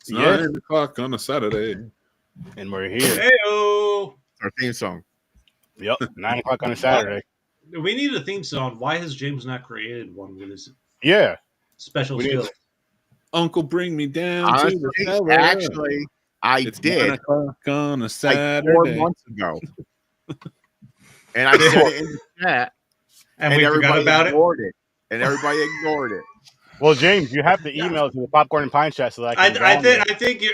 It's 9 o'clock on a Saturday. And we're here. Hey-o! Our theme song. Yep, 9 o'clock on a Saturday. We need a theme song. Why has James not created one with his special We need- skills? Uncle, bring me down Honestly, to the cellar. actually, I It's did 9 o'clock on a like Saturday. 4 months ago. And I said it in the chat, And we forgot everybody about it? ignored it. And everybody ignored it. Well, James, you have to email to the Popcorn and Pine chat so that I can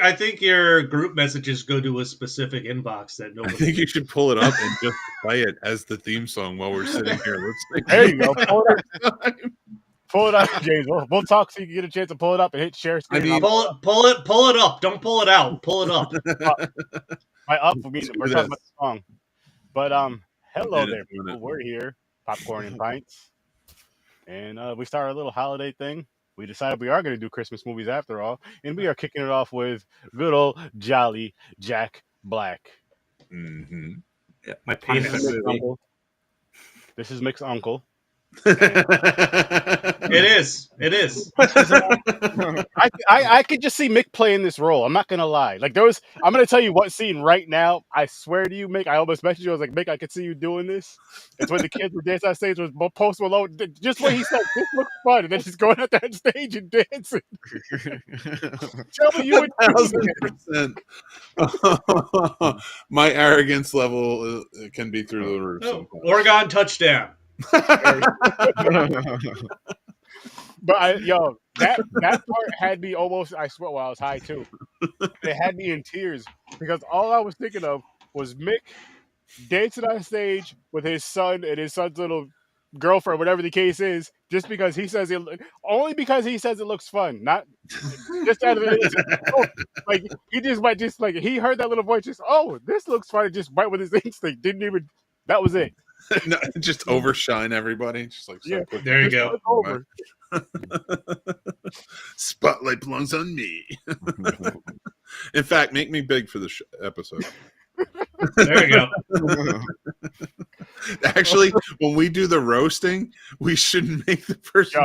I think your group messages go to a specific inbox that I nobody. think you should pull it up and just play it as the theme song while we're sitting here. Let's There you go. Pull it up, James. We'll talk so you can get a chance to pull it up and hit share screen. I mean, pull it up. Don't pull it out. Pull it up. By up, we're talking about the song. But hello there, people. We're here, Popcorn and Pints, and we started a little holiday thing. We decided we are going to do Christmas movies after all, and we are kicking it off with good old jolly Jack Black. Mm-hmm. Yeah, my penis. This is Mick's uncle. It is. I could just see Mick playing this role. I'm not gonna lie. Like I'm gonna tell you what scene right now. I swear to you, Mick. I almost messaged you. I was like, Mick, I could see you doing this. It's when the kids were dancing on stage with Post Malone. Just what he said. This looks fun, and then he's going out there on stage and dancing. Tell me you would. 1,000%. My arrogance level can be through the roof. No, Oregon touchdown. But that part had me almost. I swear, well, I was high too. It had me in tears because all I was thinking of was Mick dancing on stage with his son and his son's little girlfriend, whatever the case is, just because he says only because he says it looks fun, not just out of it. Like he just might just like he heard that little voice, just this looks fun, and just right with his instinct. Didn't even. That was it. No, just overshine everybody. Just like there you go. Over. Spotlight belongs on me. In fact, make me big for the episode. There you go. Actually, when we do the roasting, we shouldn't make the person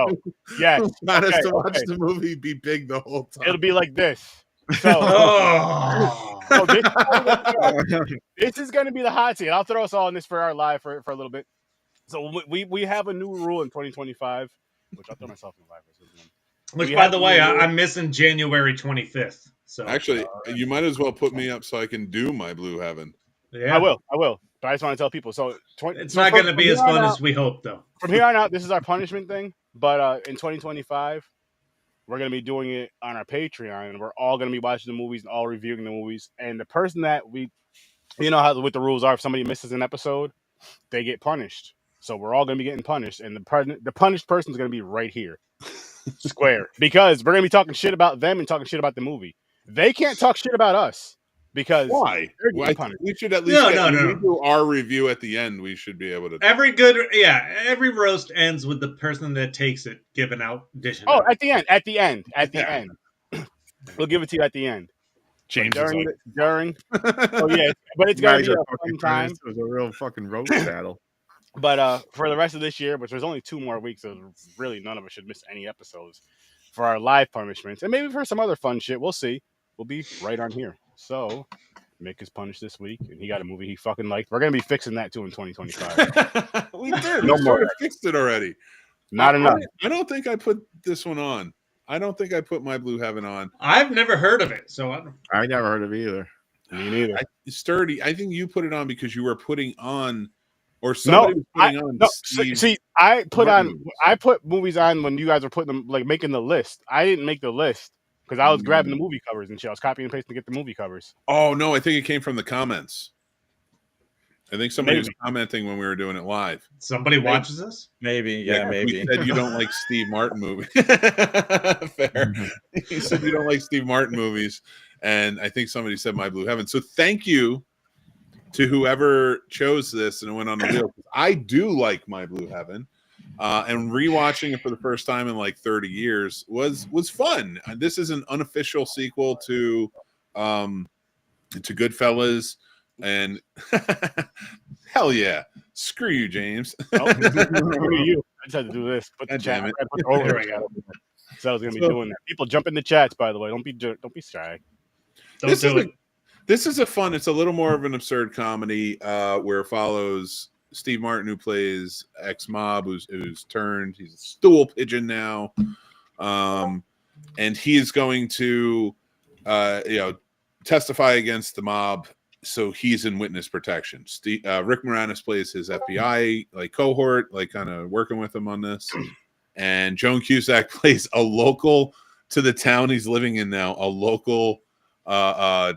who got us to watch the movie be big the whole time. It'll be like this. So, this is going to be the hot seat. I'll throw us all in this for our live for a little bit. So we have a new rule in 2025, which I'll throw myself in the live. Which, by the way, I'm missing January 25th. So actually, you might as well put me up so I can do my Blue Heaven. Yeah, I will. But I just want to tell people. So it's not going to be as fun as we hope, though. From here on out, this is our punishment thing. But in 2025. We're going to be doing it on our Patreon, and we're all going to be watching the movies and all reviewing the movies. And the person that you know how what the rules are, if somebody misses an episode, they get punished. So we're all going to be getting punished, and the punished person is going to be right here, square, because we're going to be talking shit about them and talking shit about the movie. They can't talk shit about us. Because why? We should at least we do our review at the end. We should be able to. Every roast ends with the person that takes it giving out dishing. Oh, at the end. We'll give it to you at the end. James during. Oh yeah, but it's gonna be a fun time. It was a real fucking roast battle. But for the rest of this year, which there's only 2 more weeks, so really none of us should miss any episodes for our live punishments, and maybe for some other fun shit. We'll see. We'll be right on here. So, Mick is punished this week, and he got a movie he fucking liked. We're going to be fixing that, too, in 2025. We did. We sort of fixed it already. Not enough. I don't think I put this one on. I don't think I put My Blue Heaven on. I've never heard of it, so I never heard of it either. Me neither. Sturdy, I think you put it on because you were putting on, or somebody was putting on. No, see, I put movies on when you guys were putting them, like, making the list. I didn't make the list. Because I was grabbing the movie covers and shit. I was copying and pasting to get the movie covers. Oh, no. I think it came from the comments. I think somebody was commenting when we were doing it live. Somebody watches this? Maybe. Yeah, maybe. He said you don't like Steve Martin movies. Fair. He said you don't like Steve Martin movies. And I think somebody said My Blue Heaven. So thank you to whoever chose this and it went on the wheel. I do like My Blue Heaven. And rewatching it for the first time in like 30 years was fun. This is an unofficial sequel to Goodfellas, and hell yeah, screw you, James. Screw you. I just had to do this. Put the chat. So I was gonna be doing that. People jump in the chats, by the way. Don't be shy. Don't do it. This is a fun. It's a little more of an absurd comedy where it follows Steve Martin, who plays ex-mob, who's turned. He's a stool pigeon now, and he is going to, testify against the mob. So he's in witness protection. Rick Moranis plays his FBI cohort, kind of working with him on this, and Joan Cusack plays a local to the town he's living in now, a local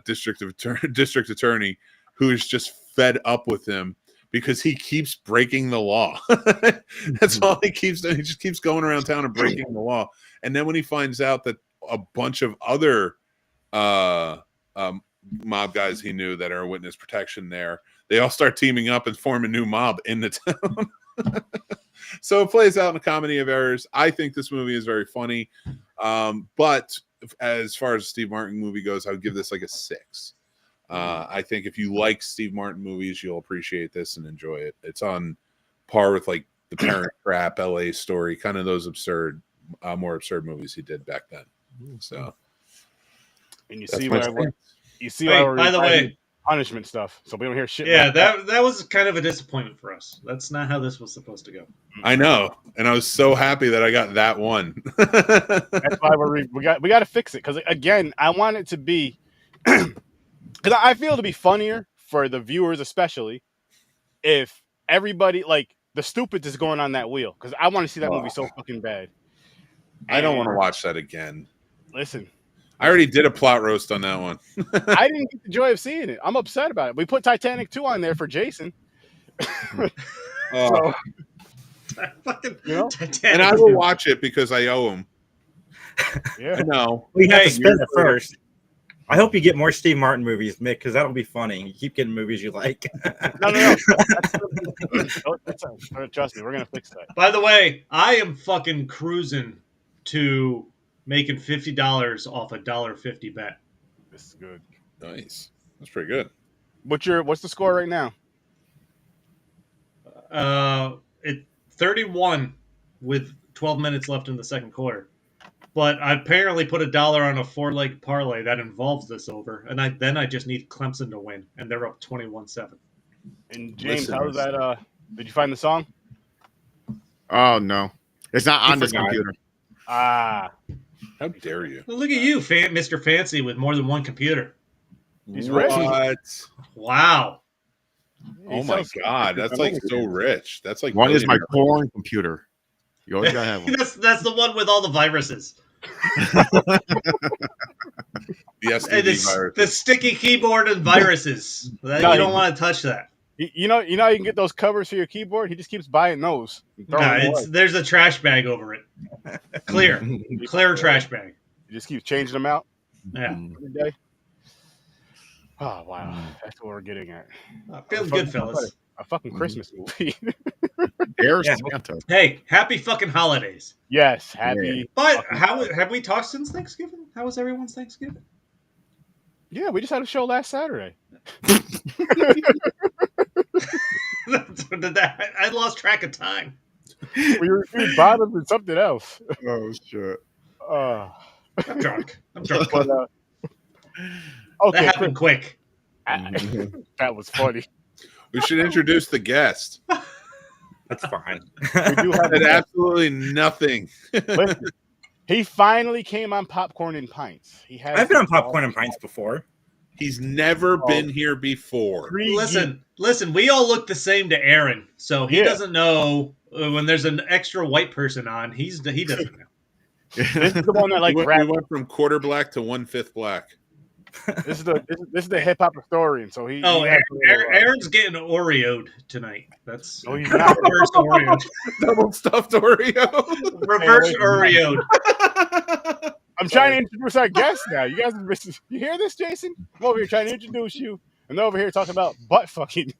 district attorney who is just fed up with him because he keeps breaking the law. That's all he keeps doing. He just keeps going around town and breaking the law. And then when he finds out that a bunch of other mob guys he knew that are witness protection there, they all start teaming up and form a new mob in the town. So it plays out in a comedy of errors. I think this movie is very funny. But as far as a Steve Martin movie goes, I would give this a 6. I think if you like Steve Martin movies, you'll appreciate this and enjoy it. It's on par with The Parent Trap, LA Story, kind of those more absurd movies he did back then. So, and you see why by the way, punishment stuff. So we don't hear shit. Yeah, that was kind of a disappointment for us. That's not how this was supposed to go. I know, and I was so happy that I got that one. That's why we got to fix it, because again, I want it to be, because I feel to be funnier for the viewers, especially if everybody the stupid is going on that wheel, because I want to see that movie so fucking bad. I don't want to watch that again. Listen. I already did a plot roast on that one. I didn't get the joy of seeing it. I'm upset about it. We put Titanic 2 on there for Jason. Fucking, and I will watch it because I owe him. Yeah, I know. We have to spend it first. I hope you get more Steve Martin movies, Mick, because that'll be funny. You keep getting movies you like. No. Trust me, we're gonna fix that. By the way, I am fucking cruising to making $50 off a $1.50 bet. This is good. Nice. That's pretty good. What's the score right now? It 31 with 12 minutes left in the second quarter. But I apparently put $1 on a 4-leg parlay that involves this over, and I just need Clemson to win, and they're up 21-7. And James, how was that? Did you find the song? Oh no, it's not on this computer. How dare you? Well, look at you, Mr. Fancy, with more than one computer. He's rich. Wow. Oh my God, that's so rich. That's one is my porn computer. You always gotta have one. That's the one with all the viruses. The sticky keyboard and viruses. You don't want to touch that. You know you can get those covers for your keyboard. He just keeps buying those. There's a trash bag over it. Clear trash bag. He just keeps changing them out. Yeah. Every day. Oh wow, that's what we're getting at. Feels good, fellas. A fucking Christmas movie. There's Santa. Hey, happy fucking holidays. Yes, happy. Yeah. But have we talked since Thanksgiving? How was everyone's Thanksgiving? Yeah, we just had a show last Saturday. I lost track of time. We reviewed Bottoms and something else. Oh shit. I'm drunk. But, okay, that happened quick. That was funny. We should introduce the guest. That's fine. We do have absolutely nothing. Listen, he finally came on Popcorn and Pints. I've been on Popcorn and Pints before. He's never been here before. Listen. We all look the same to Aaron, so he doesn't know when there's an extra white person on. He doesn't know. This is the one that we went from quarter black to 1/5 black. This is the hip hop historian. So Aaron's getting Oreo'd tonight. That's he's not. Reverse Oreo. Double stuffed Oreo. Reverse Oreo'd. I'm trying to introduce our guest now. You guys, you hear this, Jason? I'm over here trying to introduce you, and they're over here talking about butt fucking.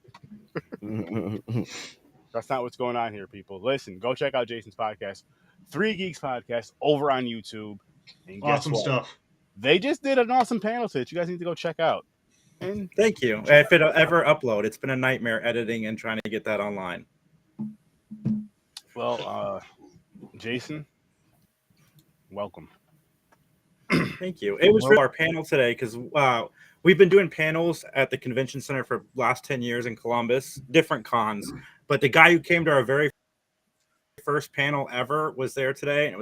That's not what's going on here, people. Listen, go check out Jason's podcast, 3 Geeks Podcast, over on YouTube. And awesome stuff. They just did an awesome panel that you guys need to go check out. And thank you. If it'll ever upload, it's been a nightmare editing and trying to get that online. Well, Jason, Welcome. Thank you. It was our panel today because we've been doing panels at the convention center for the last 10 years in Columbus, different cons. But the guy who came to our very first panel ever was there today, and it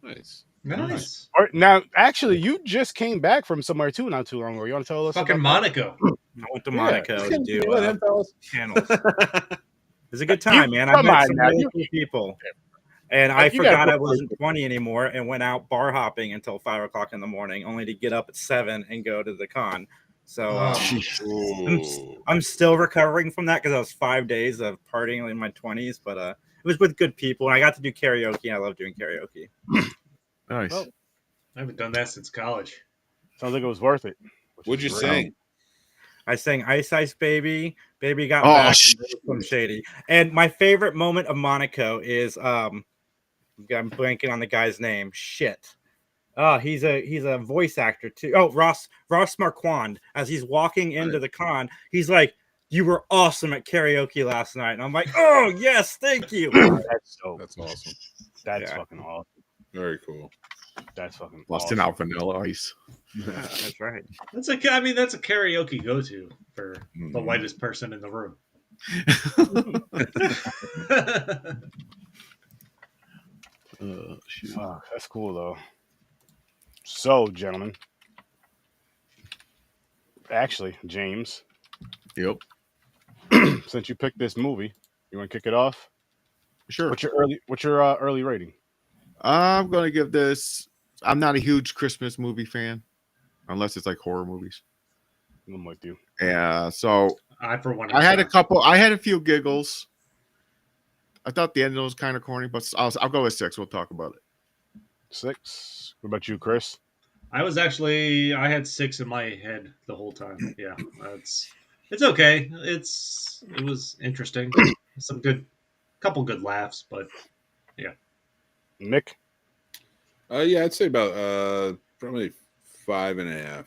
was Nice. Now, actually, you just came back from somewhere too not too long ago. You want to tell us? Fucking about Monaco. I went to Monaco to do panels. It was a good You- time, man. I come met on some now, really you- cool people. And I You gotta forgot put I wasn't 20 anymore and went out bar hopping until 5 o'clock in the morning, only to get up at 7 and go to the con. So I'm still recovering from that because I was 5 days of partying in my 20s, but it was with good people. And I got to do karaoke. And I love doing karaoke. Nice. Well, I haven't done that since college. Sounds like it was worth it. What'd you sing? I sang Ice Ice Baby, Baby Got Oh, Back, shit. and Slim Shady. And my favorite moment of Monaco is I'm blanking on the guy's name. Shit. He's a voice actor too. Oh, Ross Marquand. As he's walking into the con, he's like, "You were awesome at karaoke last night." And I'm like, "Oh yes, thank you." That's so. That's awesome. That's Yeah. fucking awesome. Very cool. That's fucking Busting awesome. out Vanilla Ice. Yeah, that's right. That's a karaoke go-to for the whitest person in the room. Fuck, that's cool though. So, gentlemen, actually, James, Yep. since you picked this movie, you want to kick it off? Sure. What's your early rating? I'm gonna give this. I'm not a huge Christmas movie fan, unless it's like horror movies. I'm with you. Yeah. So I for one. I had a couple. I had a few giggles. I thought the ending was kind of corny, but I'll go with 6. We'll talk about it. 6. What about you, Chris? I had 6 in my head the whole time. Yeah, it's okay. It was interesting. Some couple good laughs, but yeah. Nick? Yeah, I'd say about probably 5.5.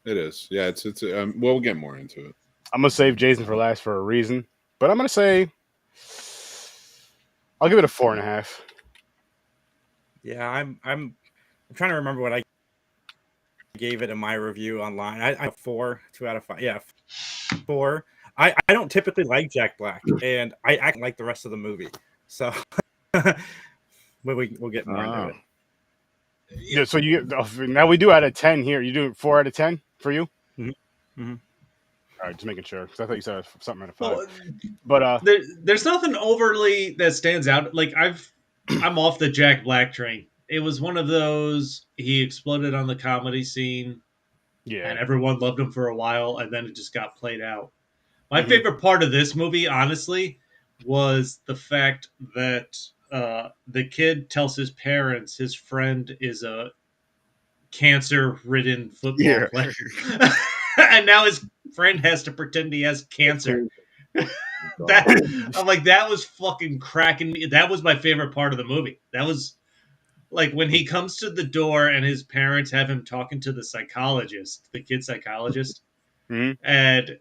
It is. Yeah, it's we'll get more into it. I'm gonna save Jason for last for a reason, but I'm gonna say I'll give it a 4.5. Yeah, I'm trying to remember what I gave it in my review online. I 4, 2 out of 5. Yeah, 4. I don't typically like Jack Black, and I act like the rest of the movie. So we'll get more into it. Yeah, so now we do out of 10 here. You do 4 out of 10 for you? Mhm. All right, just making sure because I thought you said something out of 5. Well, But there's nothing overly that stands out. Like I'm off the Jack Black train. It was one of those. He exploded on the comedy scene, yeah, and everyone loved him for a while, and then it just got played out. My favorite part of this movie, honestly, was the fact that the kid tells his parents his friend is a cancer-ridden football player, and now his friend has to pretend he has cancer. I'm like, that was fucking cracking me. That was my favorite part of the movie. That was like when he comes to the door and his parents have him talking to the psychologist, the kid psychologist, and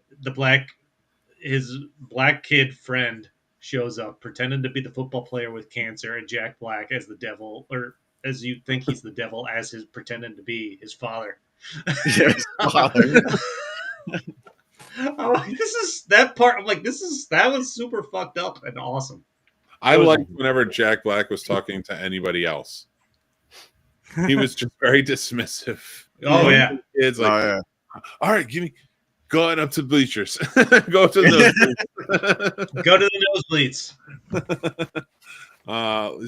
his black kid friend shows up pretending to be the football player with cancer, and Jack Black as the devil, or as you think he's the devil, as his pretending to be his father. Yes, father. I'm like, this is that part. I'm like, that was super fucked up and awesome. I liked whenever Jack Black was talking to anybody else. He was just very dismissive. Oh yeah, it's like, all right, go on up to the bleachers. Go to the go to the nosebleeds.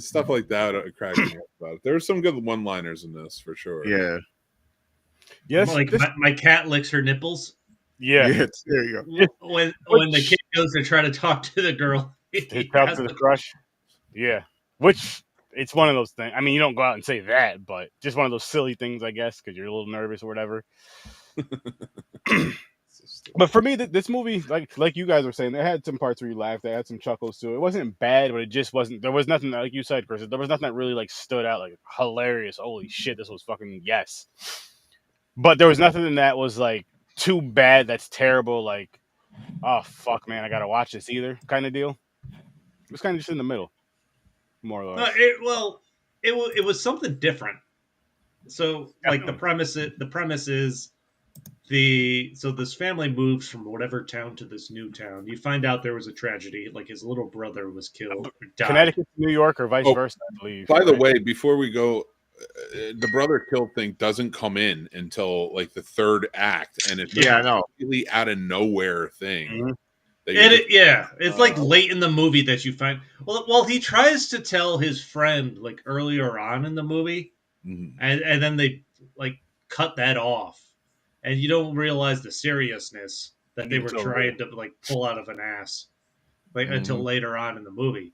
Stuff like that cracked me up about it. There were some good one-liners in this for sure. Yeah. yes, Like my cat licks her nipples. yeah. There you go. When the kid goes to try to talk to the girl, His help to the crush. Yeah, which it's one of those things. I mean, you don't go out and say that, but just one of those silly things, I guess, because you're a little nervous or whatever. But for me, this movie, like you guys were saying, it had some parts where you laughed. It had some chuckles to it. It wasn't bad, but it just wasn't. There was nothing, like you said, Chris. There was nothing that really like stood out like hilarious. Holy shit, this was fucking yes. But there was nothing that was like too bad. That's terrible. Like, oh fuck, man, I gotta watch this either. Kind of deal. It was kind of just in the middle, more or less. it was something different. So like the premise is so this family moves from whatever town to this new town. You find out there was a tragedy, like his little brother was killed, or died. Connecticut to New York or vice Oh, versa, I believe. By the way, before we go, the brother killed thing doesn't come in until like the third act, and it's Yeah, I know. completely out of nowhere thing. Mhm. that you just- It's like late in the movie that you find. Well, he tries to tell his friend like earlier on in the movie, Mhm. and then they like cut that off, and you don't realize the seriousness that they were Until trying to like pull out of an ass, like until Mhm. later on in the movie.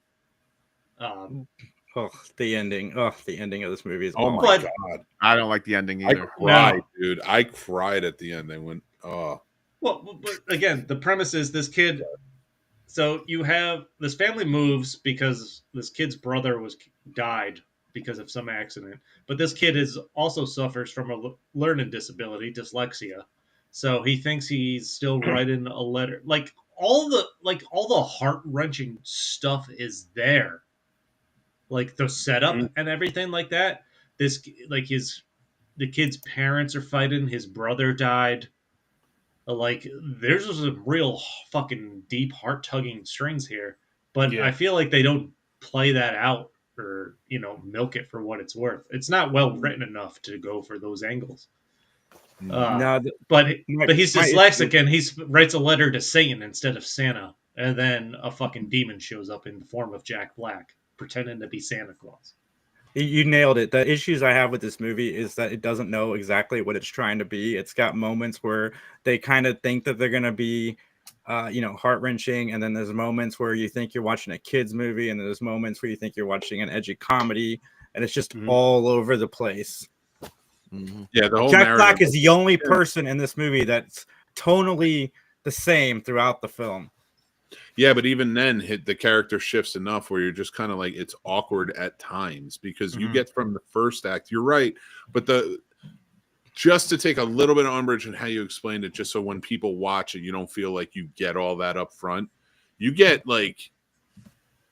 Oh, the ending. Oh, the ending of this movie is Oh my But- god! I don't like the ending I either. cried, No. dude. I cried at the end. I went, oh. Well, but again, the premise is this kid. So you have this family moves because this kid's brother died because of some accident, but this kid is also suffers from a learning disability, dyslexia. So he thinks he's still writing a letter. Like all the heart wrenching stuff is there, like the setup and everything like that. This like the kid's parents are fighting. His brother died. Like there's some real fucking deep heart tugging strings here, but Yeah. I feel like they don't play that out or milk it for what it's worth. It's not well written enough to go for those angles. No, But my- he's my dyslexic and he writes a letter to Satan instead of Santa, and then a fucking demon shows up in the form of Jack Black pretending to be Santa Claus. You nailed it. The issues I have with this movie is that it doesn't know exactly what it's trying to be. It's got moments where they kind of think that they're going to be, heart wrenching. And then there's moments where you think you're watching a kid's movie. And then there's moments where you think you're watching an edgy comedy. And it's just all over the place. Yeah, the whole Jack narrative. Black is the only person in this movie that's tonally the same throughout the film. Yeah, but even then, the character shifts enough where you're just kind of like, it's awkward at times because you get from the first act. You're right, but just to take a little bit of umbrage in how you explained it, just so when people watch it, you don't feel like you get all that up front. You get like,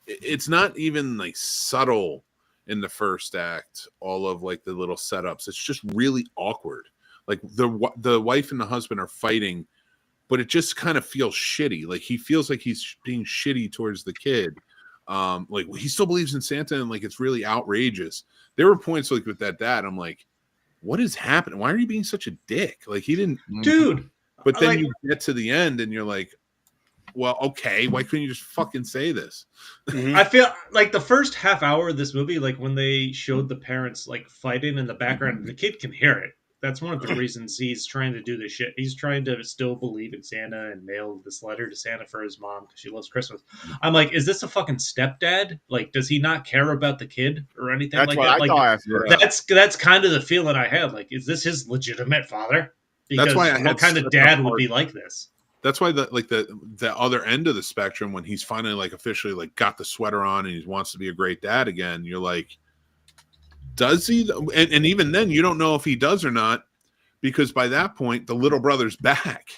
it's not even like subtle in the first act. All of like the little setups, it's just really awkward. Like the wife and the husband are fighting, but it just kind of feels shitty. Like he feels like he's being shitty towards the kid. Like he still believes in Santa, and like it's really outrageous. There were points like with that dad, I'm like, what is happening? Why are you being such a dick? Like he didn't, Dude. But then you get to the end, and you're like, well, okay, why couldn't you just fucking say this? I feel like the first half hour of this movie, like when they showed the parents like fighting in the background, the kid can hear it. That's one of the reasons he's trying to do this shit. He's trying to still believe in Santa and mail this letter to Santa for his mom because she loves Christmas. I'm like, is this a fucking stepdad? Like, does he not care about the kid or anything That's like what that? I Like, thought at first. that's kind of the feeling I had. Like, is this his legitimate father? Because That's why I had what kind of such a dad would hard- be like this? That's why the other end of the spectrum, when he's finally like officially like got the sweater on and he wants to be a great dad again, you're like, does he? And even then, you don't know if he does or not, because by that point the little brother's back.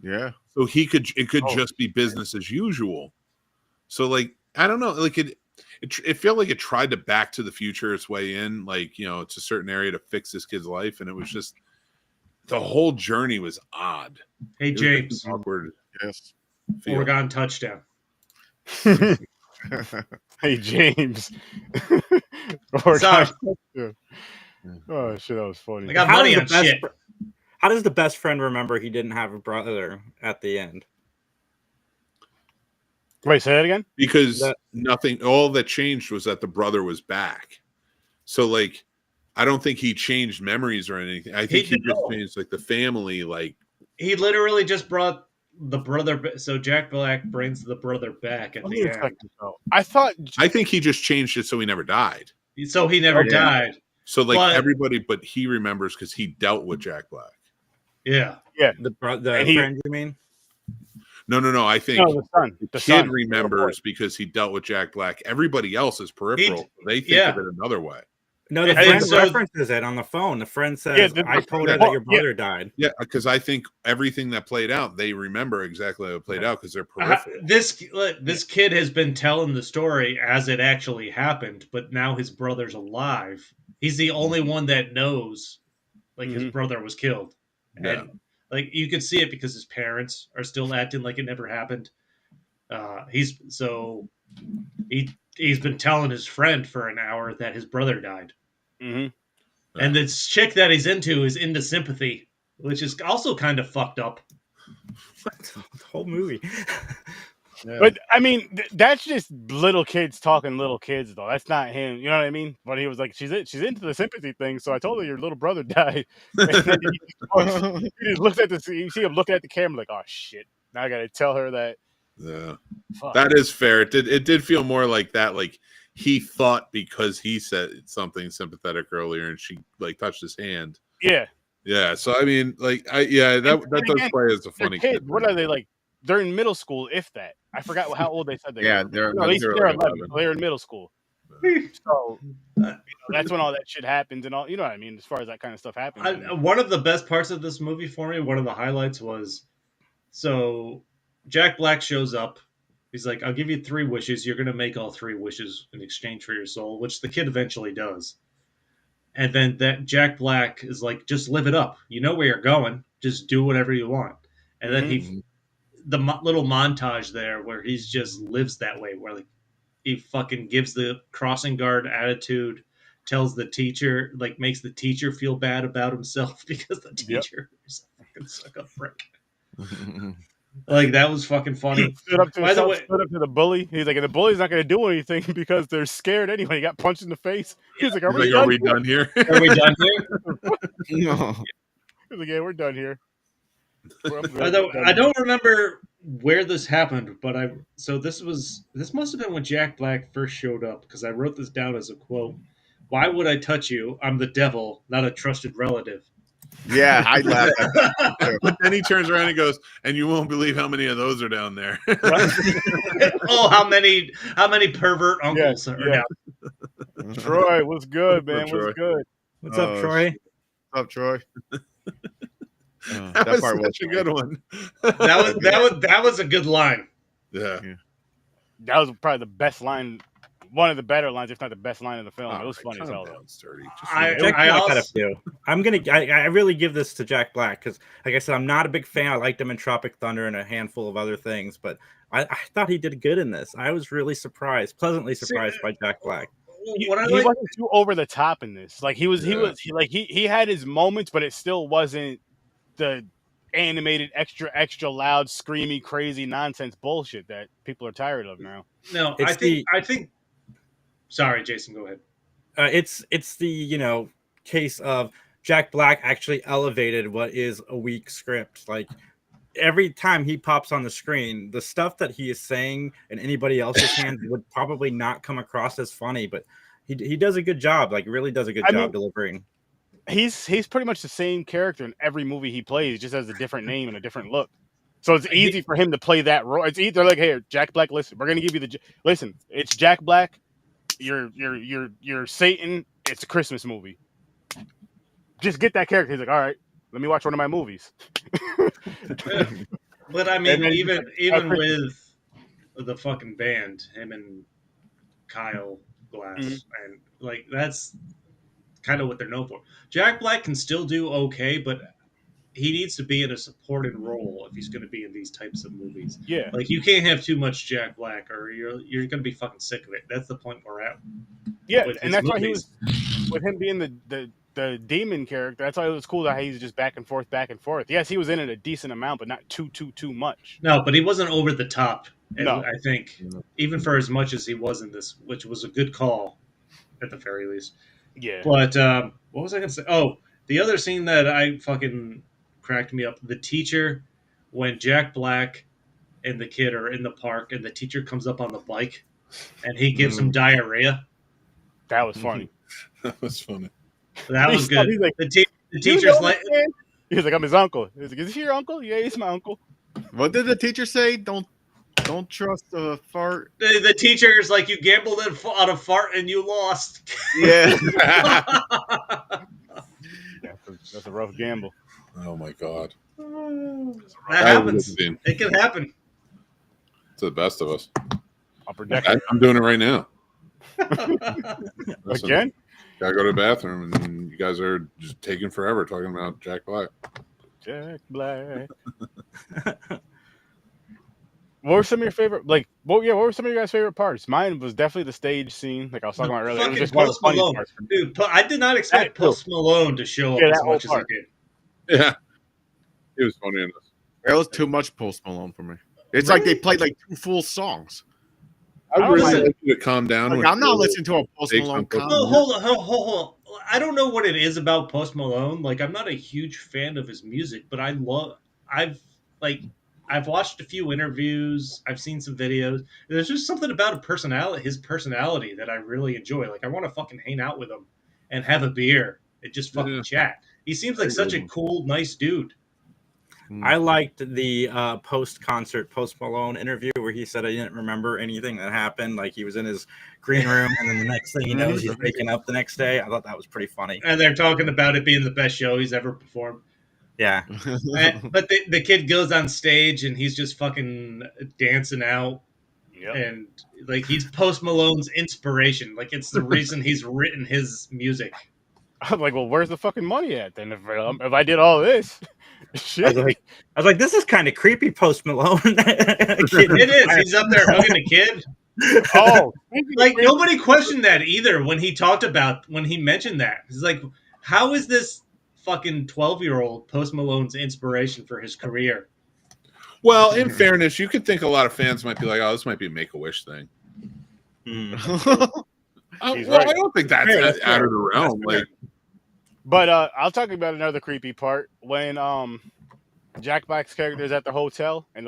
Yeah. So it could just be business as usual. So like, I don't know, like it felt like it tried to Back to the Future its way in, like, it's a certain area to fix this kid's life, and it was just, the whole journey was odd. Hey, It was James, just awkward. Yes. feel. Oregon touchdown. Hey, James. Sorry. Oh shit, that was funny. I got How money does on the best shit. How does the best friend remember he didn't have a brother at the end? Wait, say that again. Because That- all that changed was that the brother was back. So like, I don't think he changed memories or anything. I think he just changed like the family. Like, He literally just brought the brother. So Jack Black brings the brother back at Let the me end. check this out. I thought. I think he just changed it so he never died. So he never Okay. died. So like But- everybody, but he remembers because he dealt with Jack Black. Yeah. The And he- friend, you mean? No. I think No, the son. the The kid son. remembers because he dealt with Jack Black. Everybody else is peripheral. They think yeah. of it another way. No, the And friend so- references it on the phone. The friend says, Yeah, "I told her that your brother died." Yeah, because I think everything that played out, they remember exactly how it played out because they're peripheral. This kid has been telling the story as it actually happened, but now his brother's alive. He's the only one that knows, like his Mhm. brother was killed, Yeah. and like you could see it because his parents are still acting like it never happened. He's been telling his friend for an hour that his brother died, Mhm. and this chick that he's into is into sympathy, which is also kind of fucked up. The whole movie. But I mean, that's just little kids talking little kids, though. That's not him. You know what I mean? But he was like, she's into the sympathy thing. So I told her your little brother died. And then he just looks at you see him looking at the camera like, oh shit. Now I gotta tell her that. Yeah, Fuck. that is fair. It did feel more like that. Like he thought because he said something sympathetic earlier, and she like touched his hand. Yeah. Yeah. So I mean, like, that does again, play as a They're funny kids. kid. What are they like? They're in middle school, if that. I forgot how old they said they Yeah, were. they're No, they're 11. 11. So they're in middle school. So that's when all that shit happens and all. You know what I mean? As far as that kind of stuff happens. One of the best parts of this movie for me, one of the highlights was, so Jack Black shows up. He's like, I'll give you 3 wishes. You're going to make all 3 wishes in exchange for your soul, which the kid eventually does. And then that Jack Black is like, just live it up. You know where you're going. Just do whatever you want. And then little montage there where he's just lives that way, where like he fucking gives the crossing guard attitude, tells the teacher, like makes the teacher feel bad about himself because the teacher is a fucking suck-up prick. Like that was fucking funny. Stood up to By the way, stood up to the bully. He's like, and the bully's not going to do anything because they're scared anyway. He got punched in the face. He's like, are we Done here? are we done here? No. He's like, yeah, we're done here. I don't remember where this happened, but this must have been when Jack Black first showed up because I wrote this down as a quote. Why would I touch you? I'm the devil, not a trusted relative. Yeah, I laughed at that. But then he turns around and goes, and you won't believe how many of those are down there. Oh, how many pervert uncles are down? Troy, what's good, man? Troy? What's good? What's up, Troy? What's up, Troy? That was such a good one. That was a good line. Yeah. That was probably the best line, one of the better lines, if not the best line in the film. It was funny as hell. I really give this to Jack Black because, like I said, I'm not a big fan. I liked him in Tropic Thunder and a handful of other things, but I thought he did good in this. I was really pleasantly surprised by Jack Black. He wasn't too over the top in this. Like he had his moments, but it still wasn't the animated extra loud screamy crazy nonsense bullshit that people are tired of now. No, I think sorry, Jason, go ahead. It's the case of Jack Black actually elevated what is a weak script. Like every time he pops on the screen, the stuff that he is saying in anybody else's hands would probably not come across as funny, but he does a good job. Like really does a good job delivering. He's pretty much the same character in every movie he plays. He just has a different name and a different look. So it's easy for him to play that role. It's either like, hey, Jack Black, listen, we're gonna give you listen. It's Jack Black. You're Satan. It's a Christmas movie. Just get that character. He's like, all right, let me watch one of my movies. But I mean, even with the fucking band, him and Kyle Glass, and like that's kind of what they're known for. Jack Black can still do okay, but he needs to be in a supported role if he's going to be in these types of movies. Yeah, like you can't have too much Jack Black, or you're going to be fucking sick of it. That's the point we're at. Yeah, and that's why he was with him being the demon character. That's why it was cool that he's just back and forth. Yes, he was in it a decent amount, but not too much. No, but he wasn't over the top. No, I think even for as much as he was in this, which was a good call at the very least. Yeah. But what was I going to say? Oh, the other scene that I fucking cracked me up, the teacher, when Jack Black and the kid are in the park and the teacher comes up on the bike and he gives him diarrhea. That was funny. That was funny. That was good. He's like, the teacher's like, he was like, I'm his uncle. He's like, is he your uncle? Yeah, he's my uncle. What did the teacher say? Don't Don't trust a fart. The teacher is like, you gambled on a fart and you lost. Yeah. That's a rough gamble. Oh my god. That happens. It can happen. To the best of us. Upper decker. I'm doing it right now. Listen, Again? Gotta go to the bathroom, and you guys are just taking forever talking about Jack Black. Jack Black. What were some of your favorite? What were some of your guys' favorite parts? Mine was definitely the stage scene, like I was talking about earlier. It was Fucking just one of the Post funniest Malone. parts. Dude, I did not expect Post Malone to show up Yeah, as that whole much as he part. did. Yeah, it was funny in this. That was too much Post Malone for me. It's like they played like 2 full songs. I really listen. like you to calm down. Like, when I'm not Phil listening to a Post takes Malone on Post comment. No, hold on. I don't know what it is about Post Malone. Like, I'm not a huge fan of his music, but I've watched a few interviews. I've seen some videos. There's just something about his personality that I really enjoy. Like, I want to fucking hang out with him and have a beer and just fucking chat. He seems like such a cool, nice dude. I liked the post-concert Post Malone interview where he said he didn't remember anything that happened. Like he was in his green room, and then the next thing he knows, he's waking up the next day. I thought that was pretty funny. And they're talking about it being the best show he's ever performed. Yeah. But the kid goes on stage and he's just fucking dancing out. Yep. And like he's Post Malone's inspiration. Like it's the reason he's written his music. I'm like, well, where's the fucking money at then? If I did all this, shit. I was like, this is kind of creepy, Post Malone. It is. He's up there hugging a kid. Oh, Like nobody questioned that either when he mentioned that. He's like, how is this fucking 12-year-old Post Malone's inspiration for his career? Well, in fairness, you could think a lot of fans might be like, "Oh, this might be a Make-A-Wish thing." He's Well, right. I don't think that's That's out fair. of the realm. Like, But I'll talk about another creepy part when Jack Black's character is at the hotel and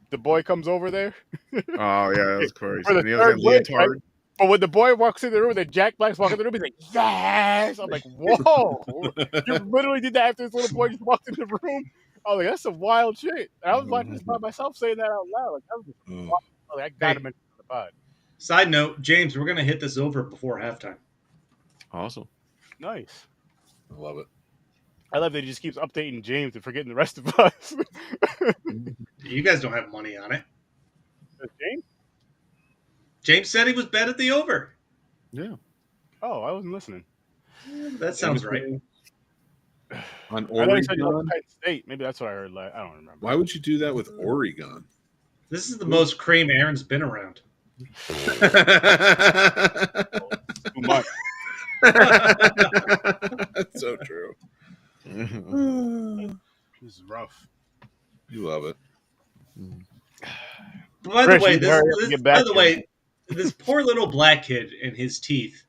the boy comes over there. Oh yeah, that's crazy. For the And he was third in place, leotard. right? But when the boy walks in the room, that Jack Black's walking in the room, he's like, "Yes!" I'm like, "Whoa!" You literally did that after this little boy just walked in the room. I was like, "That's some wild shit." And I was watching this by myself, saying that out loud. Like, that was just wild. I was like, I gotta mention it on the pod. Side note, James, we're gonna hit this over before halftime. Awesome. Nice. I love it. I love that he just keeps updating James and forgetting the rest of us. You guys don't have money on it. James? James said he was bet at the over. Yeah. Oh, I wasn't listening. That sounds right. On I thought he said he Oregon, loved Penn State. Maybe that's what I heard. I don't remember. why would you do that with Oregon? This is the most cream Aaron's been around. Too much. That's so true. This is rough. You love it. By Chris, the way, you better get back here. this poor little black kid and his teeth,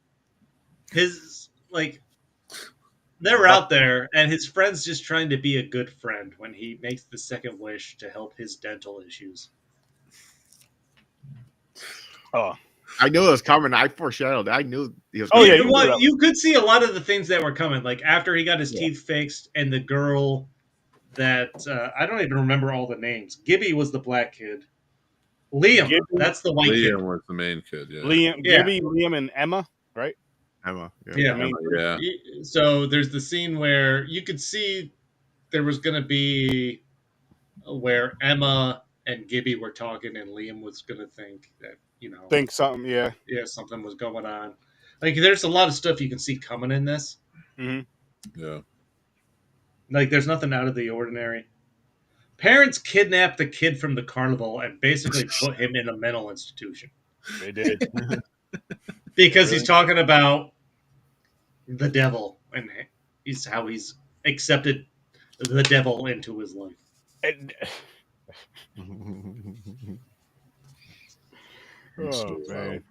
they're out there, and his friend's just trying to be a good friend when he makes the second wish to help his dental issues. Oh, I knew it was coming. I foreshadowed. I knew he was. Oh, yeah, You could see a lot of the things that were coming. Like after he got his teeth fixed, and the girl that I don't even remember all the names. Gibby was the black kid. Liam, Gibby? that's the white kid. Liam was the main kid. Yeah. Gibby, Liam, and Emma, right? Emma. Yeah. Yeah. So there's the scene where you could see there was going to be where Emma and Gibby were talking, and Liam was going to think that Think something, yeah. something was going on. Like there's a lot of stuff you can see coming in this. Mm-hmm. Yeah. Like there's nothing out of the ordinary. Parents kidnapped the kid from the carnival and basically put him in a mental institution. They did. Because he's talking about the devil and how he's accepted the devil into his life. And, oh, man.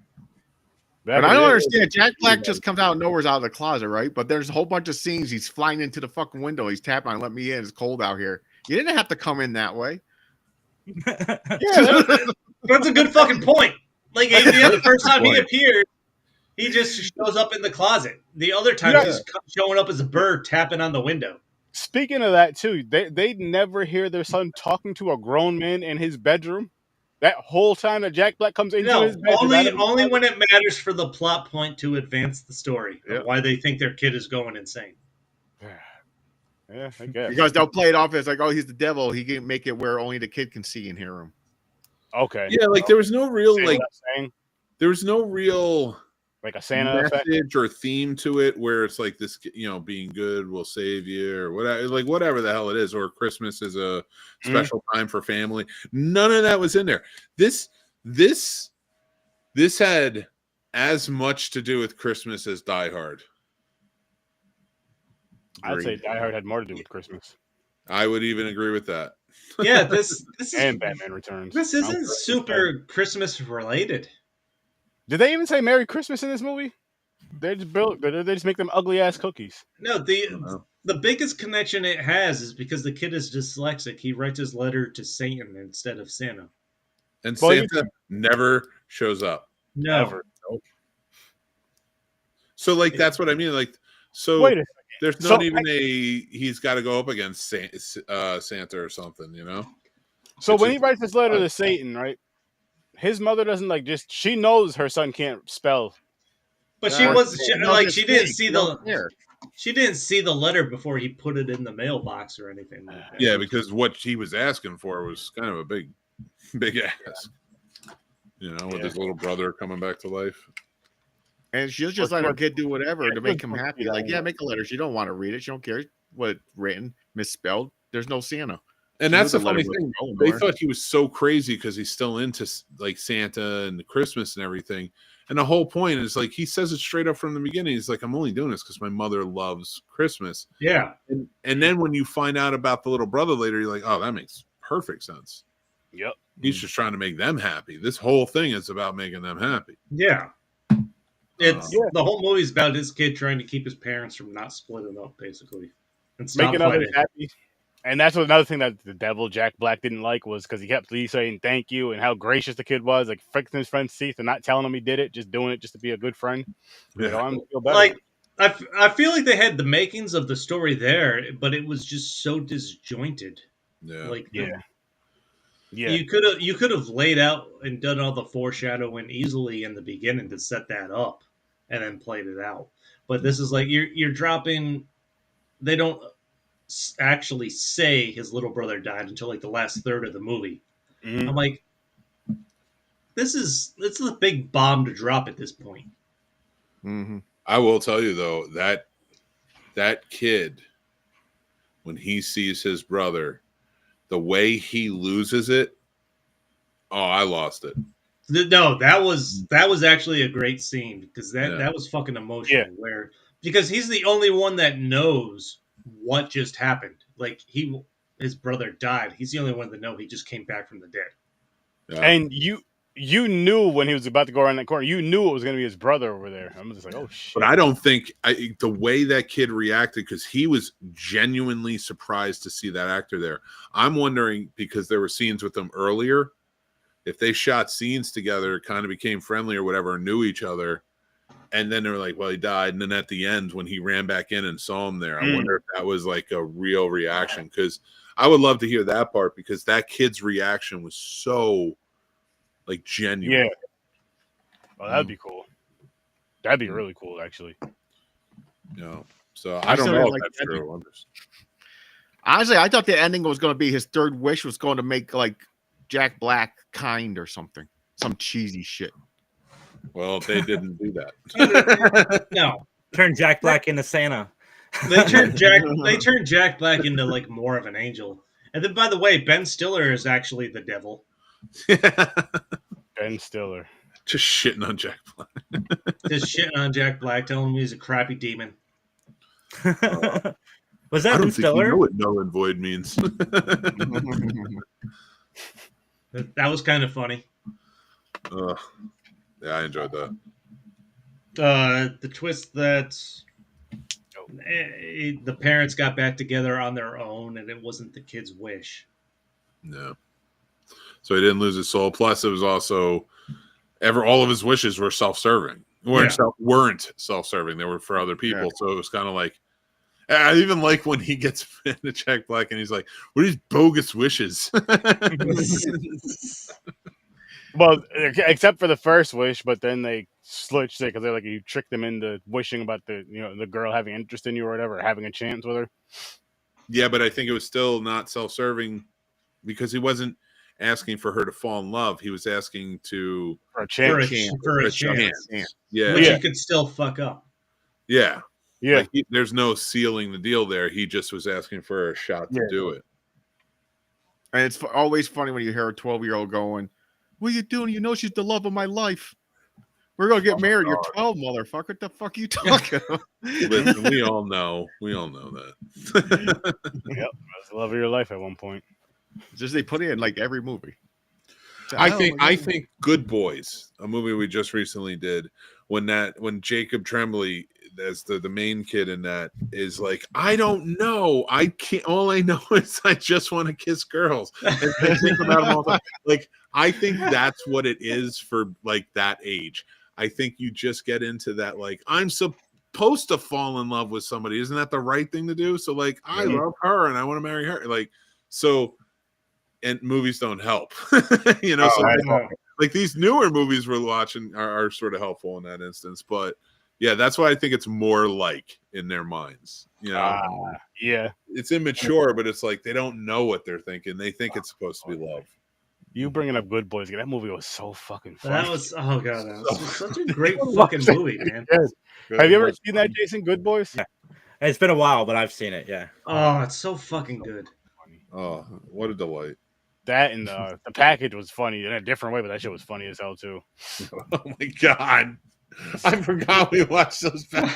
But I don't understand. Jack Black just comes out of nowhere out of the closet, right? But there's a whole bunch of scenes. He's flying into the fucking window. He's tapping on, "Let me in. It's cold out here." You didn't have to come in that way. Yeah, that's a good fucking point. Like the first time he appeared, he just shows up in the closet. The other time he's showing up as a bird tapping on the window. Speaking of that too, they never hear their son talking to a grown man in his bedroom. That whole time that Jack Black comes into No, his bed, only when it matters for the plot point to advance the story Yeah. of why they think their kid is going insane. Yeah, I guess. Because they'll play it off as like, oh, he's the devil. He can make it where only the kid can see and hear him. Okay. Yeah, like there was no real See like what I'm saying? there was no real Like a Santa effect. message or theme to it where it's like this, being good will save you or whatever, like whatever the hell it is, or Christmas is a special time for family. None of that was in there. This had as much to do with Christmas as Die Hard. I'd say Die Hard had more to do with Christmas. I would even agree with that. Yeah, this is And Batman Returns. This isn't super Christmas related. Did they even say Merry Christmas in this movie? They just make them ugly ass cookies. No, the biggest connection it has is because the kid is dyslexic. He writes his letter to Satan instead of Santa. And Well, Santa never shows up. No. Ever. So like that's what I mean. Like so Wait a second. there's not even he's got to go up against Santa or something, So It's when just- he writes this letter to Satan, right? His mother doesn't she knows her son can't spell. But No, she didn't see she didn't see the letter before he put it in the mailbox or anything like that. Yeah, because what he was asking for was kind of a big ask. With his little brother coming back to life. And she'll just let her kid do whatever to make him happy. Like, yeah, make a letter. She don't want to read it. She don't care what it's written, misspelled. There's no Santa. And She that's knew the the letter funny was thing. going They nowhere. thought he was so crazy because he's still into like Santa and Christmas and everything. And the whole point is like he says it straight up from the beginning. He's like, I'm only doing this because my mother loves Christmas. Yeah. And then when you find out about the little brother later, you're like, oh, that makes perfect sense. Yep. He's just trying to make them happy. This whole thing is about making them happy. Yeah. It's the whole movie's about his kid trying to keep his parents from not splitting up, basically, and stop Making others fighting. happy. And that's another thing that the devil Jack Black didn't like was because he kept saying thank you and how gracious the kid was, like fixing his friend's teeth and not telling him he did it, just doing it just to be a good friend. Yeah. I'm feel better. Like I feel like they had the makings of the story there, but it was just so disjointed. Yeah. Like yeah. you could have laid out and done all the foreshadowing easily in the beginning to set that up, and then played it out. But this is like you're dropping. They don't actually say his little brother died until like the last third of the movie. Mhm. I'm like, this is a big bomb to drop at this point. Mm-hmm. I will tell you though, that kid, when he sees his brother, the way he loses it, oh, I lost it. No, that was actually a great scene because that was fucking emotional. Yeah. Because he's the only one that knows what just happened. Like his brother died. He's the only one that know he just came back from the dead. Yeah. And you knew when he was about to go around that corner, you knew it was going to be his brother over there. I'm just like, oh shit. But I don't think the way that kid reacted, because he was genuinely surprised to see that actor there. I'm wondering, because there were scenes with them earlier, if they shot scenes together, kind of became friendly or whatever, knew each other, and then they were like, well, he died. And then at the end, when he ran back in and saw him there, I wonder if that was like a real reaction, because I would love to hear that part, because that kid's reaction was so like genuine. Yeah. Oh, that'd be cool. That'd be really cool, actually. So I don't still know if like that's that. true. I'm just- Honestly, I thought the ending was going to be his third wish was going to make like Jack Black kind or something, some cheesy shit. Well, they didn't do that. No, Turn Jack Black into Santa. they turned Jack Black into like more of an angel. And then, by the way, Ben Stiller is actually the devil. Ben Stiller. Just shitting on Jack Black. Just shitting on Jack Black, telling him he's a crappy demon. Was I that don't Ben think you Stiller? know what null and void means. That was kind of funny. Yeah, I enjoyed that. The twist that the parents got back together on their own, and it wasn't the kid's wish. No. So he didn't lose his soul. Plus, it was also all of his wishes were self-serving. Weren't self-serving. They were for other people. Yeah. So it was kind of like, I even like when he gets into Jack Black and he's like, "What are these bogus wishes?" Well, except for the first wish, but then they switched it because they're like you tricked them into wishing about the girl having interest in you or whatever, or having a chance with her. Yeah, but I think it was still not self-serving because he wasn't asking for her to fall in love. He was asking to For a For chance. a chance. Yeah, Which Yeah. he could still fuck up. yeah. Yeah. Like there's no sealing the deal there. He just was asking for a shot to Yeah. do it. And it's always funny when you hear a 12-year-old going, "What are you doing? You know she's the love of my life. We're gonna get married. You're 12, motherfucker. What the fuck are you talking about?" Listen, we all know that. Yep. That's the love of your life at one point. Just they put it in like every movie. I Oh, think my God. Good Boys, a movie we just recently did, when Jacob Tremblay as the main kid in that is like, I don't know, I can't. All I know is I just want to kiss girls and think about them all the time. Like I think that's what it is for like that age. I think you just get into that like I'm supposed to fall in love with somebody. Isn't that the right thing to do? So like I love her and I want to marry her. Like so. And movies don't help, so like these newer movies we're watching are sort of helpful in that instance. But yeah, that's why I think it's more like in their minds. Yeah. It's immature, but it's like they don't know what they're thinking. They think it's supposed to be love. You bringing up Good Boys? That movie was so fucking funny. That was that was such a great fucking movie, man. Have you ever seen that, Jason? Good Boys? Yeah. It's been a while, but I've seen it. Yeah. Oh, it's so fucking good. Oh, what a delight! That and the package was funny in a different way, but that shit was funny as hell too. Oh my god, I forgot we watched those back.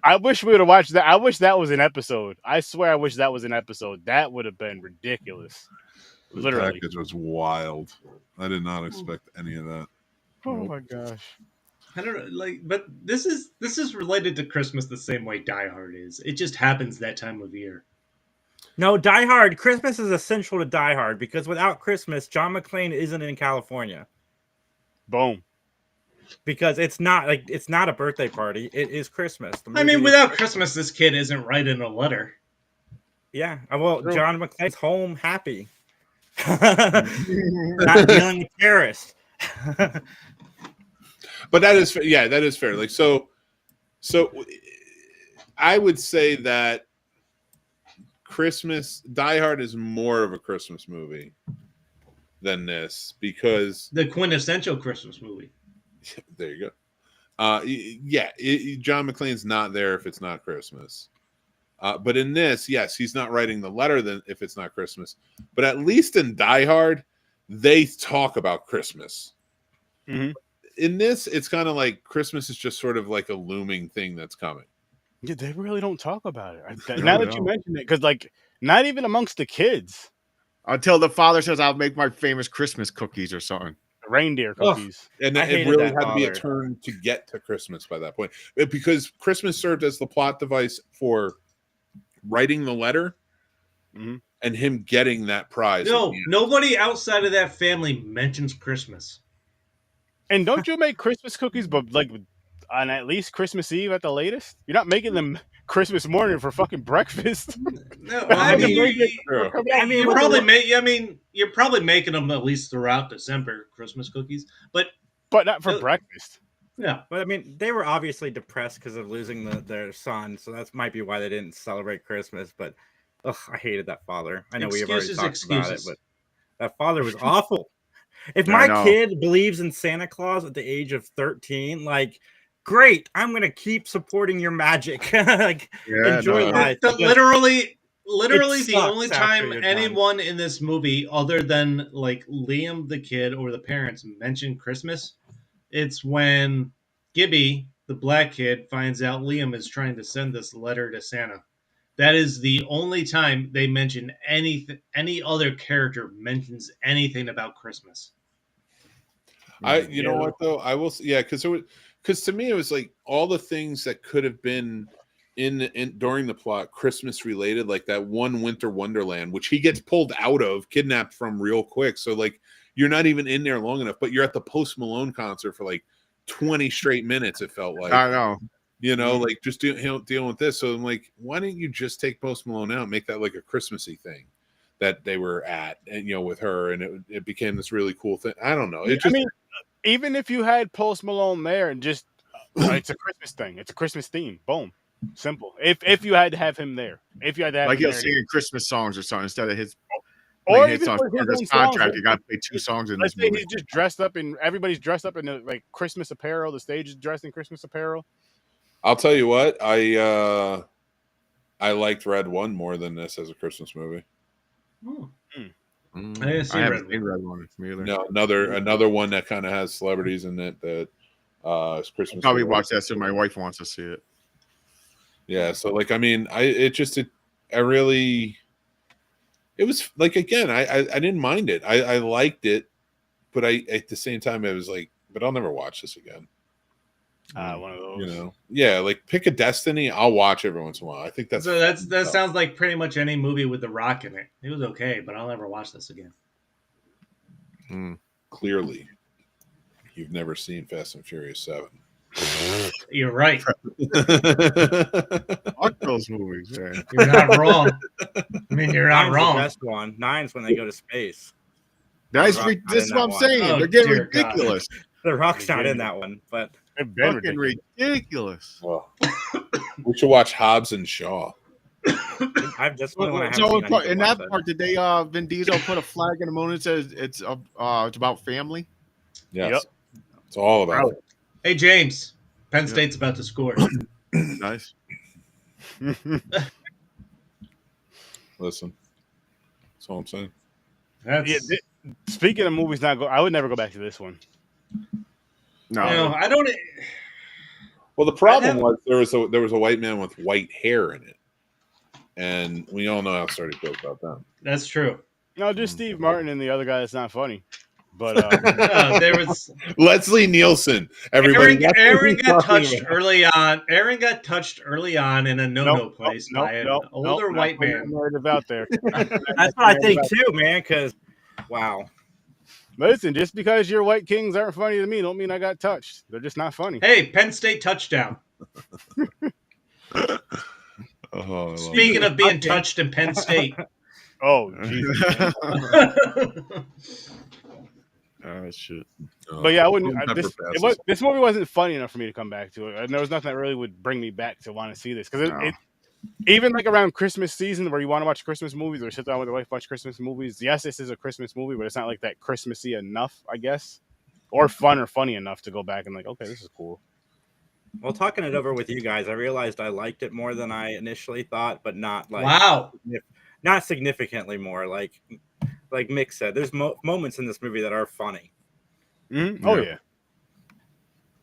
I wish we would have watched that. I wish that was an episode. I swear, I wish that was an episode. That would have been ridiculous. The Literally. package was wild. I did not expect any of that. Oh my gosh. I don't know, but this is related to Christmas the same way Die Hard is. It just happens that time of year. No, Die Hard. Christmas is essential to Die Hard because without Christmas, John McClane isn't in California. Boom. Because it's not a birthday party. It is Christmas. I mean, without Christmas, this kid isn't writing a letter. Yeah. Well, True. John McClane's home happy. Not dealing with terrorists. But that is fair. Like so I would say that Die Hard is more of a Christmas movie than this because The quintessential Christmas movie. there you go. John McClane's not there if it's not Christmas. But in this, yes, he's not writing the letter then if it's not Christmas. But at least in Die Hard, they talk about Christmas. Mm-hmm. In this, it's kind of like Christmas is just sort of like a looming thing that's coming. Yeah, they really don't talk about it. Now that you mention it, because like not even amongst the kids. Until the father says, "I'll make my famous Christmas cookies" or something. Reindeer cookies. And I it hated really that had to be a father. turn to get to Christmas by that point. Because Christmas served as the plot device for writing the letter and him getting that prize. No, nobody outside of that family mentions Christmas. And don't you make Christmas cookies, but like on at least Christmas Eve at the latest? You're not making them Christmas morning for fucking breakfast. No, I mean, you're probably making them at least throughout December, Christmas cookies. But not for breakfast. Yeah, but I mean, they were obviously depressed because of losing their son, so that might be why they didn't celebrate Christmas. But I hated that father. I know we have already talked about it, but that father was awful. If my kid believes in Santa Claus at the age of 13, like, great, I'm gonna keep supporting your magic. Enjoy life. Literally the only time anyone in this movie, other than like Liam the kid or the parents, mention Christmas, it's when Gibby, the black kid, finds out Liam is trying to send this letter to Santa. That is the only time they mention anything. Any other character mentions anything about Christmas. You know what though? I will. Yeah, because to me it was like all the things that could have been in during the plot Christmas related, like that one Winter Wonderland, which he gets pulled out of, kidnapped from real quick. So like you're not even in there long enough, but you're at the Post Malone concert for like 20 straight minutes. It felt like. I know. Like just dealing with this. So I'm like, why didn't you just take Post Malone out and make that like a Christmassy thing? that they were at, and with her, and it became this really cool thing. I don't know. I mean, even if you had Post Malone there and just it's a Christmas thing, it's a Christmas theme. Boom, simple. If you had to have him there, if you had to have like him he'll there, singing Christmas songs or something instead of his. or hits even on for his his own contract, songs. you got to play 2 songs in Let's this say movie. he's just dressed up in everybody's dressed up in like Christmas apparel. The stage is dressed in Christmas apparel. I'll tell you what, I liked Red One more than this as a Christmas movie. I haven't seen Red One either. No, another one that kind of has celebrities in it that is Christmas. I'll probably watch that soon. My wife wants to see it. Yeah, so like I mean, it was like, again, I didn't mind it. I liked it, but at the same time it was like, but I'll never watch this again. One of those. Yeah, like pick a Destiny. I'll watch every once in a while. I think that sounds like pretty much any movie with The Rock in it. It was okay, but I'll never watch this again. Clearly, you've never seen Fast and Furious 7. You're right. Fuck those movies, man. You're not wrong. I mean, you're not 9's wrong. The best one. 9's when they go to space. This is what I'm saying. Oh, They're getting dear God. ridiculous. The Rock's not in that one, but Fucking ridiculous. Well, we should watch Hobbs and Shaw. I've just one I haven't So seen. I need to in watch that part, did they Vin Diesel put a flag in the moon and says it's about family? Yes. Yep. It's all about it. Hey, James. Penn State's about to score. Nice. Listen, that's all I'm saying. Speaking of movies, I would never go back to this one. No, I don't. Well, the problem was there was a white man with white hair in it, and we all know how stories go about them. That's true. No, just Steve Martin and the other guy that's not funny. But there was Leslie Nielsen. Everybody, Aaron got touched early on. Aaron got touched early on in a no-no place by an older white man. Narrative out there. That's what I think too, man. Because wow. Listen, just because your white kings aren't funny to me, don't mean I got touched. They're just not funny. Hey, Penn State touchdown. Speaking of being touched in Penn State. Oh, Jesus. Shit. But yeah, I wouldn't. This movie wasn't funny enough for me to come back to it, and there was nothing that really would bring me back to want to see this because even like around Christmas season where you want to watch Christmas movies or sit down with your wife watch Christmas movies. Yes, this is a Christmas movie, but it's not like that Christmassy enough, I guess, or fun or funny enough to go back and like, okay, this is cool. Well, talking it over with you guys, I realized I liked it more than I initially thought, but not like not significantly more. Like Mick said, there's moments in this movie that are funny. Mm-hmm. Oh yeah,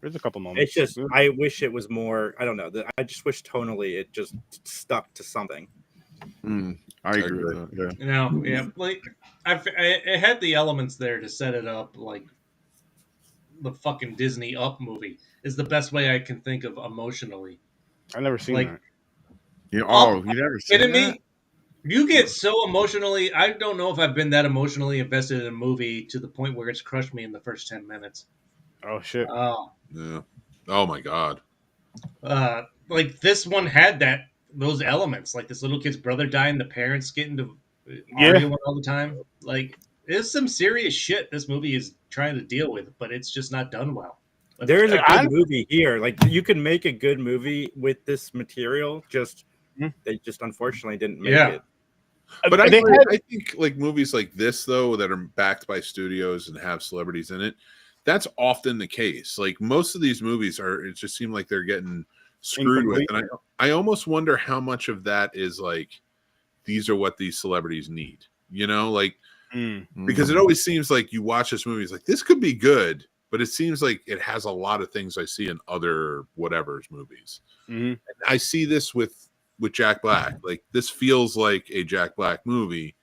there's a couple moments. It's just I wish it was more. I don't know. I just wish tonally it just stuck to something. I agree with that. Like it had the elements there to set it up. Like the fucking Disney Up movie is the best way I can think of emotionally. I've never seen that. You never seen kidding that? me? You get so emotionally. I don't know if I've been that emotionally invested in a movie to the point where it's crushed me in the first 10 minutes. Oh shit! Yeah. Oh my god. Like this one had those elements, like this little kid's brother dying, the parents getting to arguing all the time. Like it's some serious shit this movie is trying to deal with, but it's just not done well. There is a good movie here. Like you can make a good movie with this material. They just unfortunately didn't make it. But I think like movies like this though that are backed by studios and have celebrities in it, that's often the case. Like most of these movies it just seem like they're getting screwed with, and I almost wonder how much of that is like these are what these celebrities need. Like because it always seems like you watch this movie, it's like this could be good, but it seems like it has a lot of things I see in other whatever's movies. Mm-hmm. I see this with Jack Black. Like this feels like a Jack Black movie,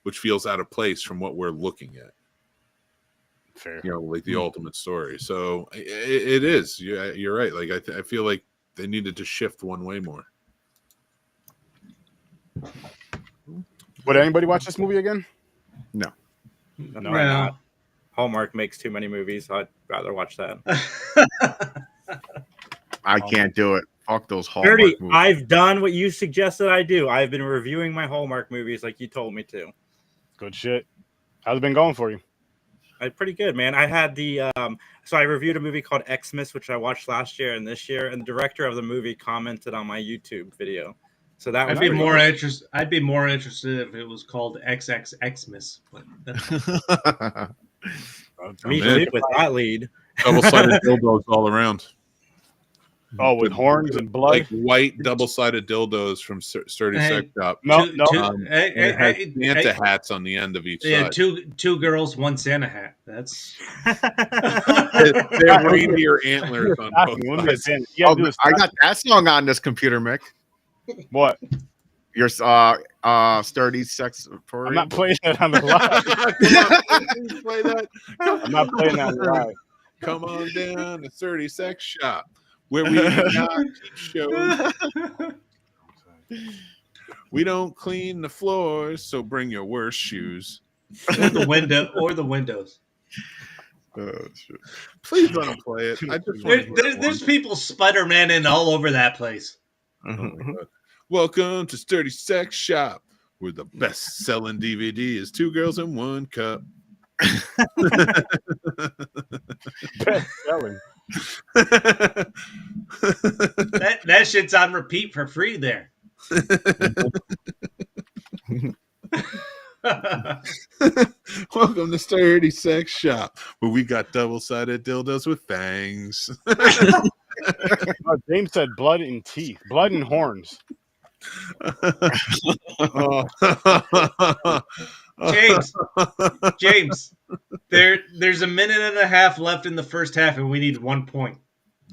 which feels out of place from what we're looking at. Fair. Like the ultimate story. So it is. You're right. Like I feel like they needed to shift one way more. Would anybody watch this movie again? No. No, I'm not. Hallmark makes too many movies. So I'd rather watch that. I can't do it. Fuck those Hallmark movies. I've done what you suggested I do. I've been reviewing my Hallmark movies like you told me to. Good shit. How's it been going for you? Pretty good, man. I had so I reviewed a movie called Xmas, which I watched last year and this year, and the director of the movie commented on my YouTube video. So that was I'd be more interested. I'd be more interested if it was called XXXmas. But me too with that lead. Double-sided dildos all around. Oh, with horns and blood? Like white double-sided dildos from Sturdy Sex Shop. No. And it has Santa hats on the end of each side. two girls, one Santa hat. That's they're reindeer antlers on both sides. I got that song on this computer, Mick. What? Your Sturdy Sex. I'm not playing that on the live. Play that. I'm not playing that live. Come on down to Sturdy Sex Shop, where we do not keep shows. We don't clean the floors, so bring your worst shoes. or the windows. Oh, shit. Please let them play it. I just There's people Spider-Man in all over that place. Oh my God. Welcome to Sturdy Sex Shop, where the best-selling DVD is 2 Girls in 1 Cup. Best selling. That shit's on repeat for free there. Welcome to Sturdy Sex Shop, where we got double-sided dildos with fangs. James said blood and teeth, blood and horns. James, there's a minute and a half left in the first half, and we need 1 point.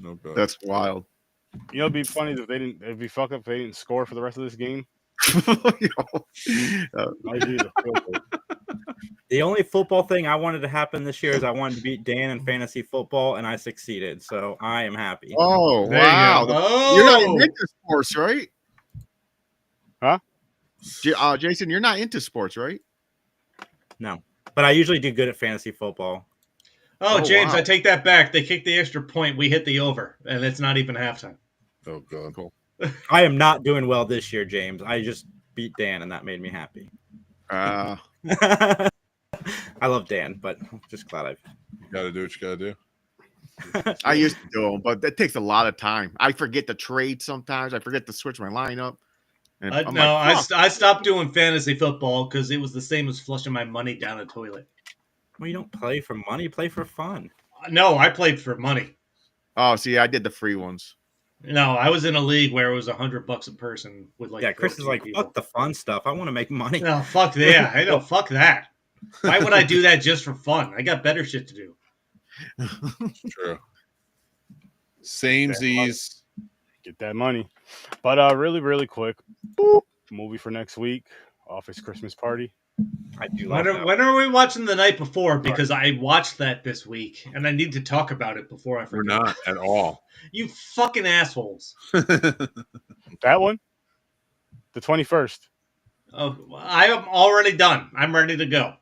No God. That's wild. You know, it'd be funny if they didn't. It'd be fucked up if they didn't score for the rest of this game. The only football thing I wanted to happen this year is I wanted to beat Dan in fantasy football, and I succeeded. So I am happy. Oh, There wow. you go. You're not into sports, right? Huh? Jason, you're not into sports, right? No, but I usually do good at fantasy football. Oh, James, wow. I take that back. They kicked the extra point. We hit the over, and it's not even halftime. Oh God. Cool. I am not doing well this year, James. I just beat Dan, and that made me happy. I love Dan, but I'm just glad I've. You gotta do what you gotta do. I used to do them, but that takes a lot of time. I forget to trade sometimes. I forget to switch my lineup. And I'm No, like, fuck. I stopped doing fantasy football because it was the same as flushing my money down a toilet. Well, you don't play for money; you play for fun. No, I played for money. Oh, see, I did the free ones. No, I was in a league where it was $100 a person with like. Yeah, Chris is 14 like, people. fuck the fun stuff. I want to make money. No, fuck yeah. I know, fuck that. Why would I do that just for fun? I got better shit to do. True. Samesies. Get that money. But really, really quick, boop, movie for next week. Office Christmas Party. I do like that. When are we watching the night before? Because I watched that this week, and I need to talk about it before I forget. We're not at all. You fucking assholes. That one? The 21st. Oh, I am already done. I'm ready to go.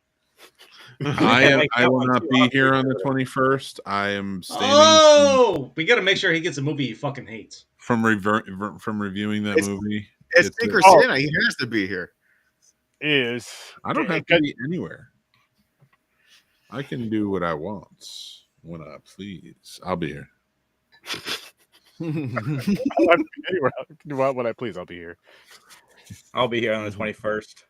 I will not be here on the 21st. I am standing We got to make sure he gets a movie he fucking hates. from reviewing that movie. It's It's Tinker a- Santa. He has to be here. Is I don't have to be anywhere. I can do what I want when I please. I'll be here. anywhere. I can do what I please. I'll be here. I'll be here on the 21st.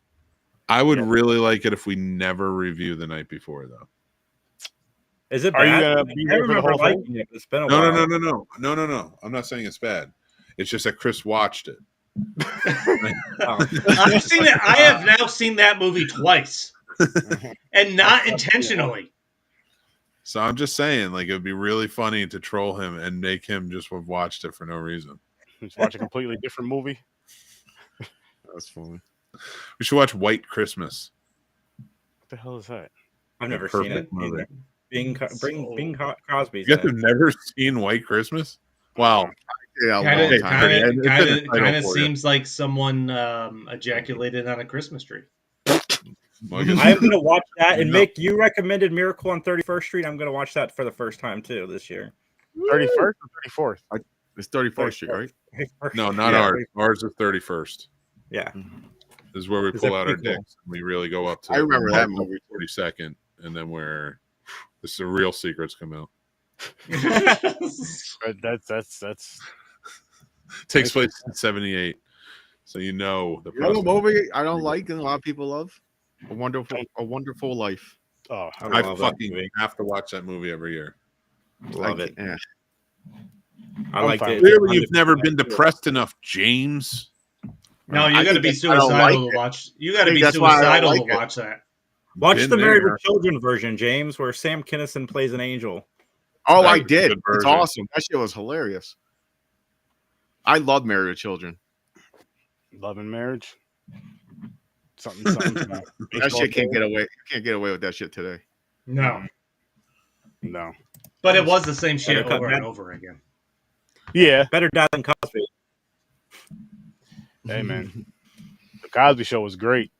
I would really like it if we never review the night before, though. Is it Are you bad? gonna be I here for the remember whole thing? liking it. It's been a No, while. no. I'm not saying it's bad. It's just that Chris watched it. I've seen it. I have now seen that movie twice, and not intentionally. So I'm just saying, like, it would be really funny to troll him and make him just have watched it for no reason. Just watch a completely different movie. That's funny. We should watch White Christmas. What the hell is that? I've never seen it. Perfect movie. Either. Bing Crosby's. You guys have never seen White Christmas? Wow. Yeah, a long time. Kind of seems like someone ejaculated on a Christmas tree. Well, I guess- I'm going to watch that. And No. Mick, you recommended Miracle on 31st Street. I'm going to watch that for the first time, too, this year. 31st or 34th? It's 34th Street, right? No, not Yeah. ours. Ours is 31st. Yeah. This is where we Is pull that out our pretty cool? dicks and we really go up to. I remember that movie. 42nd, and then this is the real secrets come out. That's Takes place in 78, so you know the You know process. what movie I don't like and a lot of people love? A Wonderful Life. oh, I love that fucking movie. have to watch that movie every year. Love it. Yeah. I like it. Clearly, you've never been depressed enough, James. No, you I got to think be that's why I don't suicidal like to it. watch. You got to I be think that's why I don't suicidal like to it. watch that. Watch Been the Married there. with Children version, James, where Sam Kinison plays an angel. Oh, That I was a did. good It's version. awesome. That shit was hilarious. I love Married with Children. love and marriage. Something. That shit can't get away. You can't get away with that shit today. No, No. but it was the same shit Better cut over and that. over again. Yeah. Better dad than Cosby. Hey man, the Cosby Show was great.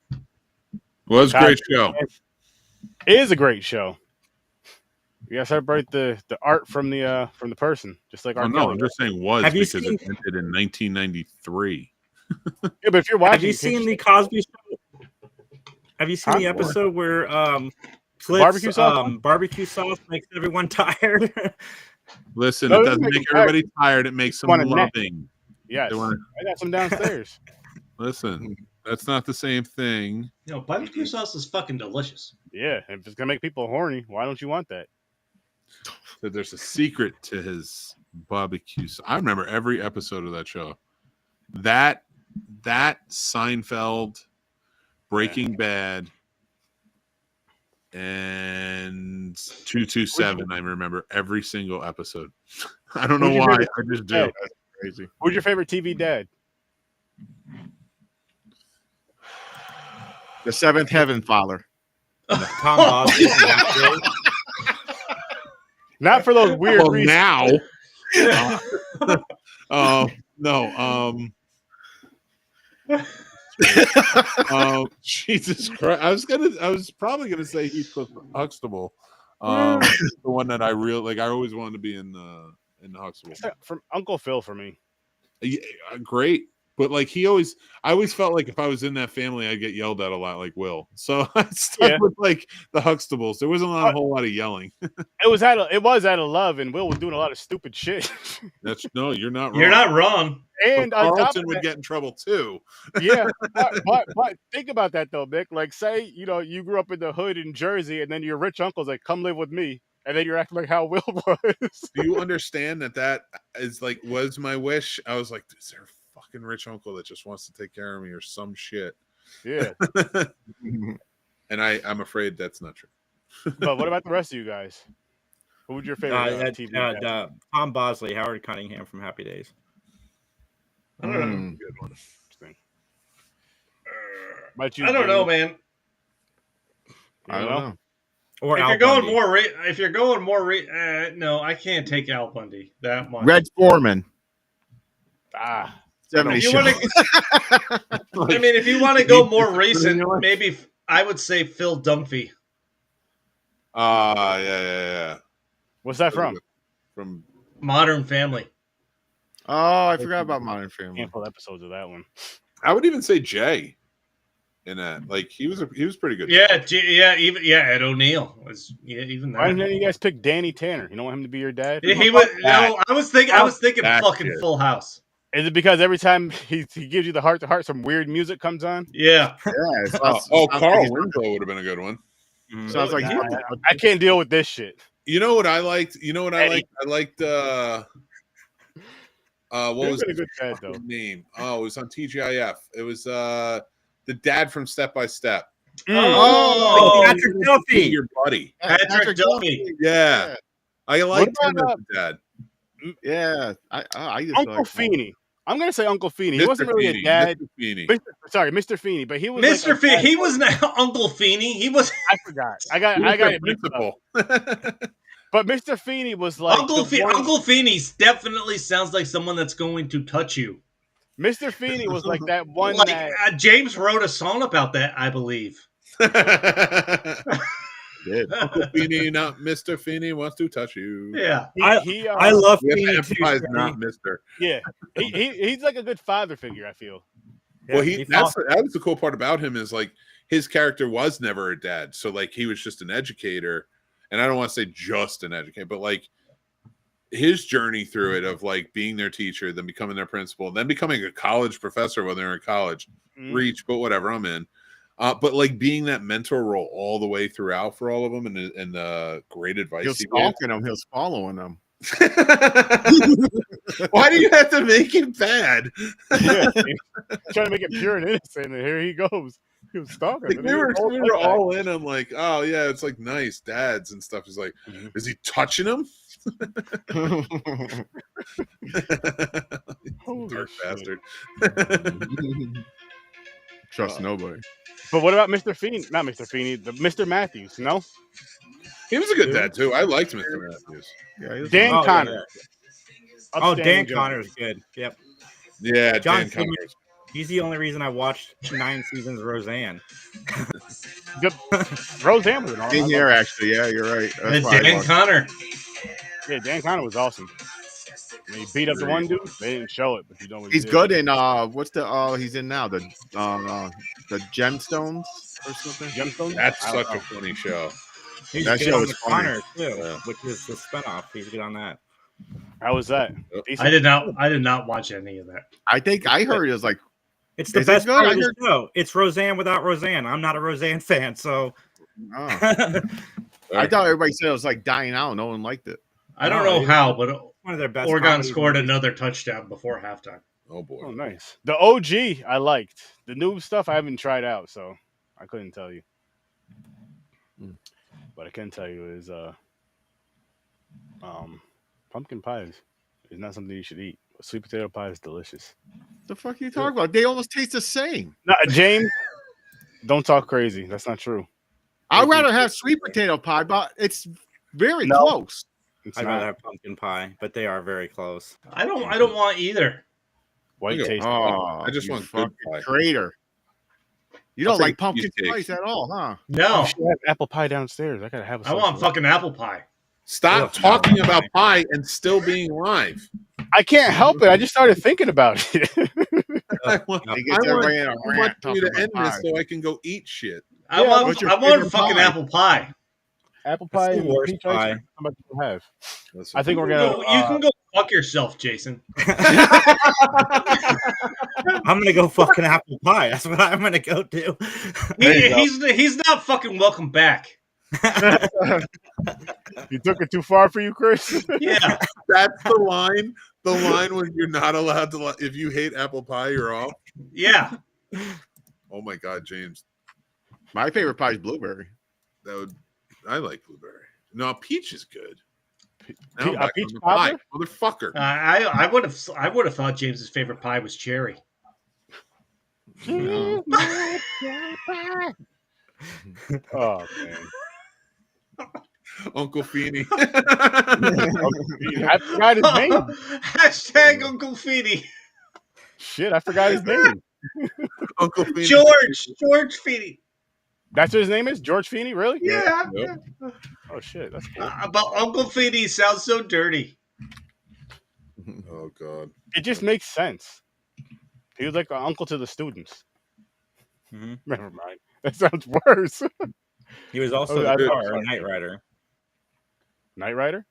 Was a great show. It is a great show. You gotta separate the art from the person, just like Oh R. no, Kelly. I'm just saying was Have you because seen- it ended in 1993. Yeah, but if you're watching, Have you seen the Cosby Show? Have you seen Huh? the episode where Flip's, Barbecue sauce? barbecue sauce makes everyone tired? Listen, No, it it doesn't doesn't make make them everybody tired. It makes them wanna neck. loving. Yes, They wanna- I got some downstairs. Listen, that's not the same thing. You know, barbecue sauce is fucking delicious. Yeah, if it's gonna make people horny, why don't you want that? So there's a secret to his barbecue. I remember every episode of that show. That Seinfeld, Breaking Bad, and 227. I remember every single episode. I don't know Who's your why. favorite I just do. dad? Crazy. Who's your favorite TV dad? The Seventh Heaven Father. Tom Bosley. Not for those weird Well, reasons. now. No. Jesus Christ! I was probably gonna say Heathcliff Huxtable, the one that I really like. I always wanted to be in the Huxtable. From Uncle Phil for me. Yeah, great, but like I always felt like if I was in that family, I'd get yelled at a lot, like Will. So I stuck with like the Huxtables. There wasn't a whole lot of yelling. It was out of love, and Will was doing a lot of stupid shit. You're not wrong. You're not wrong. And But on top Carlton of would that, get in trouble too. yeah, but think about that though, Mick. Like, say you grew up in the hood in Jersey, and then your rich uncle's like, "Come live with me," and then you're acting like how Will was. Do you understand that is like was my wish? I was like, is there a fucking rich uncle that just wants to take care of me or some shit? Yeah, And I'm afraid that's not true. but what about the rest of you guys? Who was your favorite TV? dad? Tom Bosley, Howard Cunningham from Happy Days. I don't know. Good one. About you, I don't know, man. I don't know. Or If Al you're going Bundy. more, if you're going more, no, I can't take Al Bundy that much. Red Foreman. Ah, 70 If you show. I mean, if you want to go more recent, maybe I would say Phil Dunphy. Yeah. what's that from? From Modern Family. Oh, I forgot about Modern Family. Handful of episodes of that one. I would even say Jay in that. Like he was pretty good. Yeah, Ed O'Neill was even Why didn't that. any of you guys pick Danny Tanner? You don't want him to be your dad? He was. No, I was thinking That fucking shit. Full House. Is it because every time he gives you the heart to heart, some weird music comes on? Yeah, Yeah, it Oh, sounds Carl like Winslow would have been a good one. sounds like he's I can't deal with this shit. You know what I liked? I Eddie. liked what He's was been a his good dad though. fucking name? Oh, it was on TGIF. It was the dad from Step by Step. Oh, Patrick Duffy. Your buddy. Patrick Duffy. Yeah. I liked him about, as a dad. Yeah, I just Uncle like Feeney. I'm gonna say Uncle Feeney. He Mr. wasn't really Feeney, a dad. Mr. Feeney. Mr. Feeney, but he was Mr. Like Feeney. He was not Uncle Feeney. He was I forgot. I got it mixed up. principal. But Mr. Feeney was like Uncle the one- Uncle Feeney definitely sounds like someone that's going to touch you. Mr. Feeney was like that one Like that James wrote a song about that, I believe. did. Uncle Feeney, not Mr. Feeney, wants to touch you. Yeah. I love We have to Feeney too. emphasize not Mr. yeah. He's like a good father figure, I feel. Well, he that was the cool part about him is like his character was never a dad, so like he was just an educator, and I don't want to say just an educator, but like his journey through it of like being their teacher, then becoming their principal, then becoming a college professor when they're in college, reach, but whatever, I'm in. But like being that mentor role all the way throughout for all of them, and the great advice He's he stalking them. He's following them. Why do you have to make it bad? Yeah, trying to make it pure and innocent, and here he goes. He was stalking. Like, we were all in on like, oh yeah, it's like nice dads and stuff. He's like, is he touching him? Dark bastard. Trust nobody. But what about Mr. Feeney? Not Mr. Feeney, the Mr. Matthews. No, He was a good dad too. I liked Mr. Matthews. Yeah, Dan Oh, Connor. yeah. Oh, Dan Upstanding Connor is good. Yep. Yeah, John Dan Connor. He's the only reason I watched 9 seasons of Roseanne. Good. Roseanne was an awesome. in here, actually. Yeah, you're right. And That's why I Dan watched. Connor. Yeah, Dan Connor was awesome. When he beat up the one dude, they didn't show it, but you know what he He's did. good in what's the he's in now? The Gemstones or something? Gemstones. That's I don't such a know. funny show. He's That good show on is the funny. Connor too, Yeah. which is the spinoff. He's good on that. How was that? I did not watch any of that. I think I heard it was like It's the Is it best good? part I of the heard- show. It's Roseanne without Roseanne. I'm not a Roseanne fan, so oh. I thought everybody said it was like dying out. No one liked it. I don't No, know it's how, but one of their best. Oregon comedy scored movies. another touchdown before halftime. Oh boy. Oh, nice. The OG I liked. The new stuff I haven't tried out, so I couldn't tell you. What I can tell you is pumpkin pie is not something you should eat. Sweet potato pie is delicious. The fuck are you talking about? They almost taste the same. No, James, don't talk crazy. That's not true. I'd rather have sweet potato pie, but it's very No. close. It's I'd not. rather have pumpkin pie, but they are very close. I don't want either. White Okay. taste. Oh, I just you want good fucking pie. traitor. You I'll don't take like pumpkin cheesecake. spice at all, huh? No, I have apple pie downstairs. I gotta have a I want fucking apple pie. Stop Ugh, talking no. about pie and still being live. I can't help it. I just started thinking about it. I want, He gets I want, everybody in a I rant want talking you to about end pie. this so I can go eat shit. I Yeah, want what's your I want favorite fucking pie? apple pie. Apple That's pie the and worst peach ice pie. cream. How much do you have? Listen, I think we're You gonna. can go fuck yourself, Jason. I'm gonna go fucking apple pie. That's what I'm gonna go do. He's not fucking welcome back. You took it too far for you, Chris. Yeah, that's the line. The line when you're not allowed to. If you hate apple pie, you're off. yeah. Oh my god, James. My favorite pie is blueberry. I like blueberry. No, peach is good. Now I'm a back peach on the pie, cobbler? motherfucker. I would have thought James's favorite pie was cherry. No. Oh man, Uncle Feeney. I forgot his name. Hashtag Uncle Feeney. Shit, I forgot his name. Uncle Feeney. George Feeney. That's what his name is, George Feeney. Really? Yeah. Yep. Oh shit, that's cool. But Uncle Feeney sounds so dirty. Oh god. It just makes sense. He was like an uncle to the students. Mhm. Never mind. That sounds worse. He was also Oh, I- the I'm car sorry. Knight Rider. Knight Rider.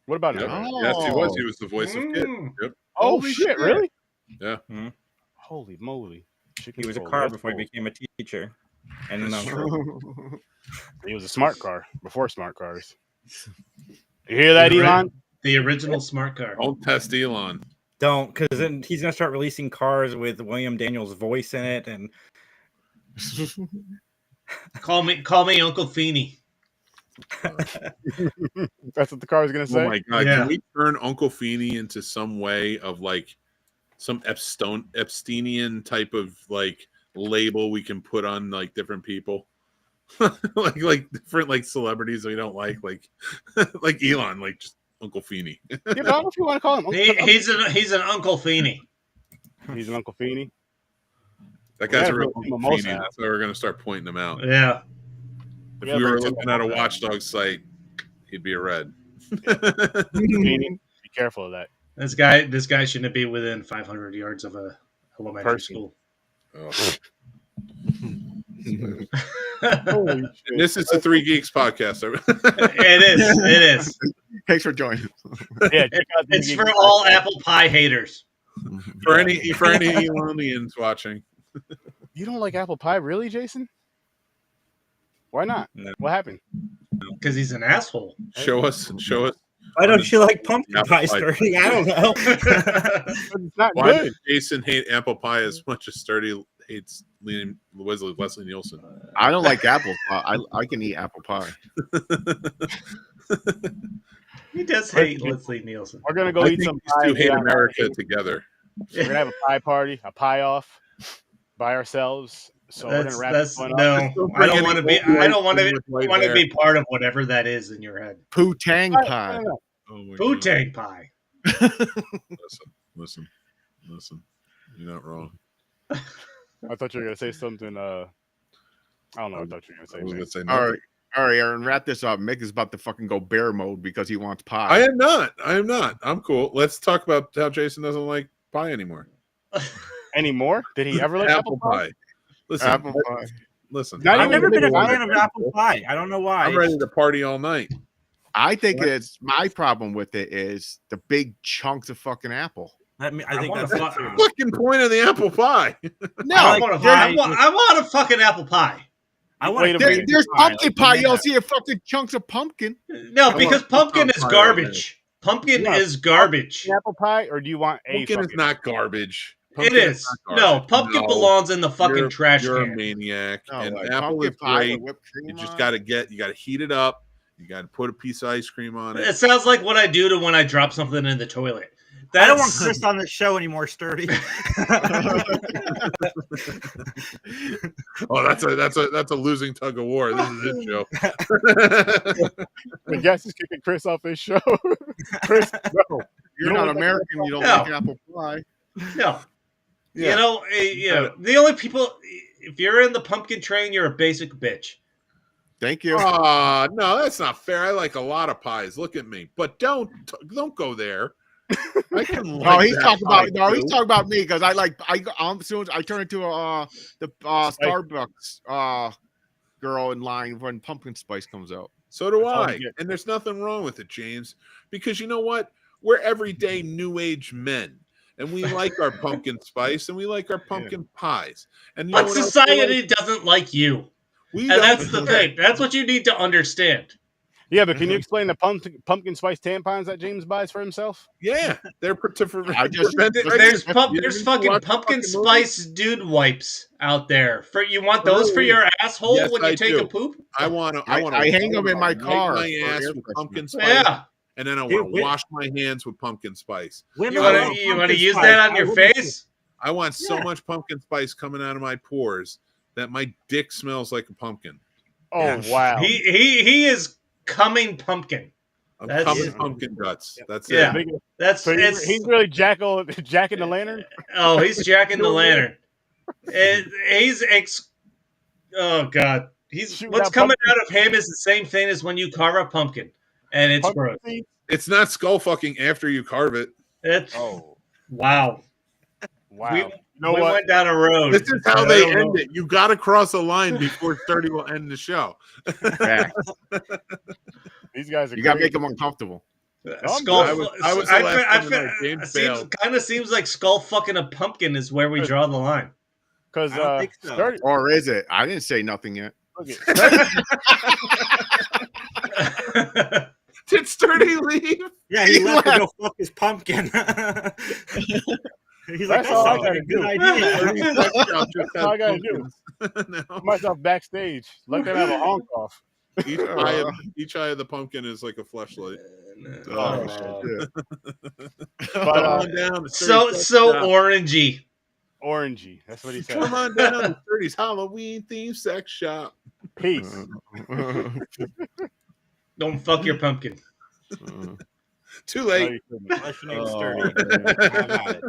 What about Yep. Knight Rider? Yes, he was. He was the voice of Kid. Mm. Yep. Oh Holy shit, shit. really? Yeah. Mhm. Holy moly! Chicken He was a cold, car that's before he cold. became a teacher. And That's no, He was a smart car before smart cars. You hear that, You're right. Elon? The original smart car. Don't test Elon. don't, because then he's gonna start releasing cars with William Daniels' voice in it, and Call me Uncle Feeney. That's what the car was gonna say. Oh my god! Yeah. Can we turn Uncle Feeney into some way of like some Epsteinian type of like label we can put on like different people, like different like celebrities we don't like like Elon, like just Uncle Feeney. Yeah, but I don't know if you want to call him. He's an Uncle Feeney. He's an Uncle Feeney. That guy's Yeah, a real but Uncle mimosa. Feeney. That's why we're gonna start pointing them out. Yeah. If Yeah, we were but- looking at a watchdog site, he'd be a red. Feeney. Be careful of that. This guy shouldn't be within 500 yards of a elementary Person. school. Oh. Holy shit. And this is the Three Geeks podcast. It is. Thanks for joining. Yeah, check out the It's Geek for Podcast. all apple pie haters. For any Elonians watching. You don't like apple pie, really, Jason? Why not? No. What happened? Because he's an asshole. Show us. Why don't you like pumpkin Apple pie, pie. Sturdy? I don't know. It's not Why good. does Jason hate apple pie as much as Sturdy hates Leslie Nielsen? I don't like apple pie. I can eat apple pie. He does hate Leslie Nielsen. We're gonna go I eat think some these pie. two hate Yeah, America together. We're gonna have a pie party, a pie off by ourselves. So we're gonna wrap this one up. No. I don't want to be. I don't want to be part of whatever that is in your head. Poo-tang No, pie. no. Oh my Poo God. tang pie. Listen. You're not wrong. I thought you were gonna say something. I don't know. I thought you were I gonna was say. gonna say All nothing. right. All right, Aaron, wrap this up. Mick is about to fucking go bear mode because he wants pie. I am not. I'm cool. Let's talk about how Jason doesn't like pie anymore. Anymore? Did he ever like Apple pie. Listen. Apple pie. Listen. Not I've even never been a one fan of apple pie. I don't know why. I'm ready to party all night. I think it's my problem with it is the big chunks of fucking apple. I think wanna that's fuck- it too. Fucking point of the apple pie. No, I want a fucking apple pie. I want Wait a to minute. there's pie, pumpkin like pie. the You don't man. see a fucking chunks of pumpkin. No, because pumpkin is pie, garbage. Pumpkin Yeah. is garbage. apple pie, or do you want a? Pumpkin is fucking- not garbage. It Pumpkin is. not No, garbage. pumpkin No. belongs in the fucking You're- trash You're a can. maniac. No, and like apple pumpkin is pie great. with whipped cream You just on got it. to heat it up. You got to put a piece of ice cream on it. It sounds like what I do to when I drop something in the toilet. I don't want That's Chris on this show anymore, Sturdy. Oh, that's a losing tug of war. This is it, Joe. The guest is kicking Chris off his show. Chris, no. You're You not don't like American. You don't No. like apple pie. no. Yeah. You know, the only people. If you're in the pumpkin train, you're a basic bitch. Thank you. No, that's not fair. I like a lot of pies. Look at me, but don't go there. I can No, like he's that talking pie, about too. he's talking about me because as soon as I turn into the Starbucks girl in line when pumpkin spice comes out. So do all I. you get. And there's nothing wrong with it, James, because you know what? We're everyday new age men. And we like our pumpkin spice and we like our pumpkin pies. And you know But what else we society like? doesn't like you. We And don't that's the care. thing. That's what you need to understand. Yeah, but can you explain the pumpkin spice tampons that James buys for himself? Yeah, they're I just- prevent it. There's You there's didn't fucking watch the pumpkin fucking movie? spice dude wipes out there. You want those for Really? your asshole Yes, when you I take do. a poop? I want to. I hang them in my wipe car my for ass air with freshener. pumpkin spice, Yeah. and then I Dude, want to wash my hands with pumpkin spice. Women You love want to pumpkin use spice. that on I your wouldn't- face? I want so Yeah. much pumpkin spice coming out of my pores that my dick smells like a pumpkin. Oh Yeah. wow! He is coming pumpkin. I'm That's- coming Yeah. pumpkin guts. That's Yeah. it. That's So it's, he's really jacking the lantern. oh, he's jacking the lantern. Oh god. Shooting What's out coming out of him is the same thing as when you carve a pumpkin. And it's Pumpkin gross. seeds? It's not skull fucking after you carve it. It's Oh wow. wow! We, You know we what? went down a road. This is how I they don't end know. it. You got to cross a line before 30 will end the show. Yeah, These guys are. you got to crazy. make them uncomfortable. Skull. I was the last one to know James seems, bailed. kind of seems like skull fucking a pumpkin is where we draw the line. Because I don't think so. Sturdy, Or is it? I didn't say nothing yet. look at Sturdy, Did Sturdy leave? Yeah, he He left to left. go fuck his pumpkin. He's That's like, that all I sounds like gotta a good do. idea. That's all I gotta do. Put myself backstage. Let them have a honk off. Each eye of the pumpkin is like a fleshlight. Oh, shit. Come But on down. to so Sturdy's so sex shop. orangey. orangey. That's what he said. Come on down to Sturdy's Halloween themed sex shop. Peace. Don't fuck your pumpkin. Too No, late. you couldn't. Unless your name's Oh, Sturdy. Have at it.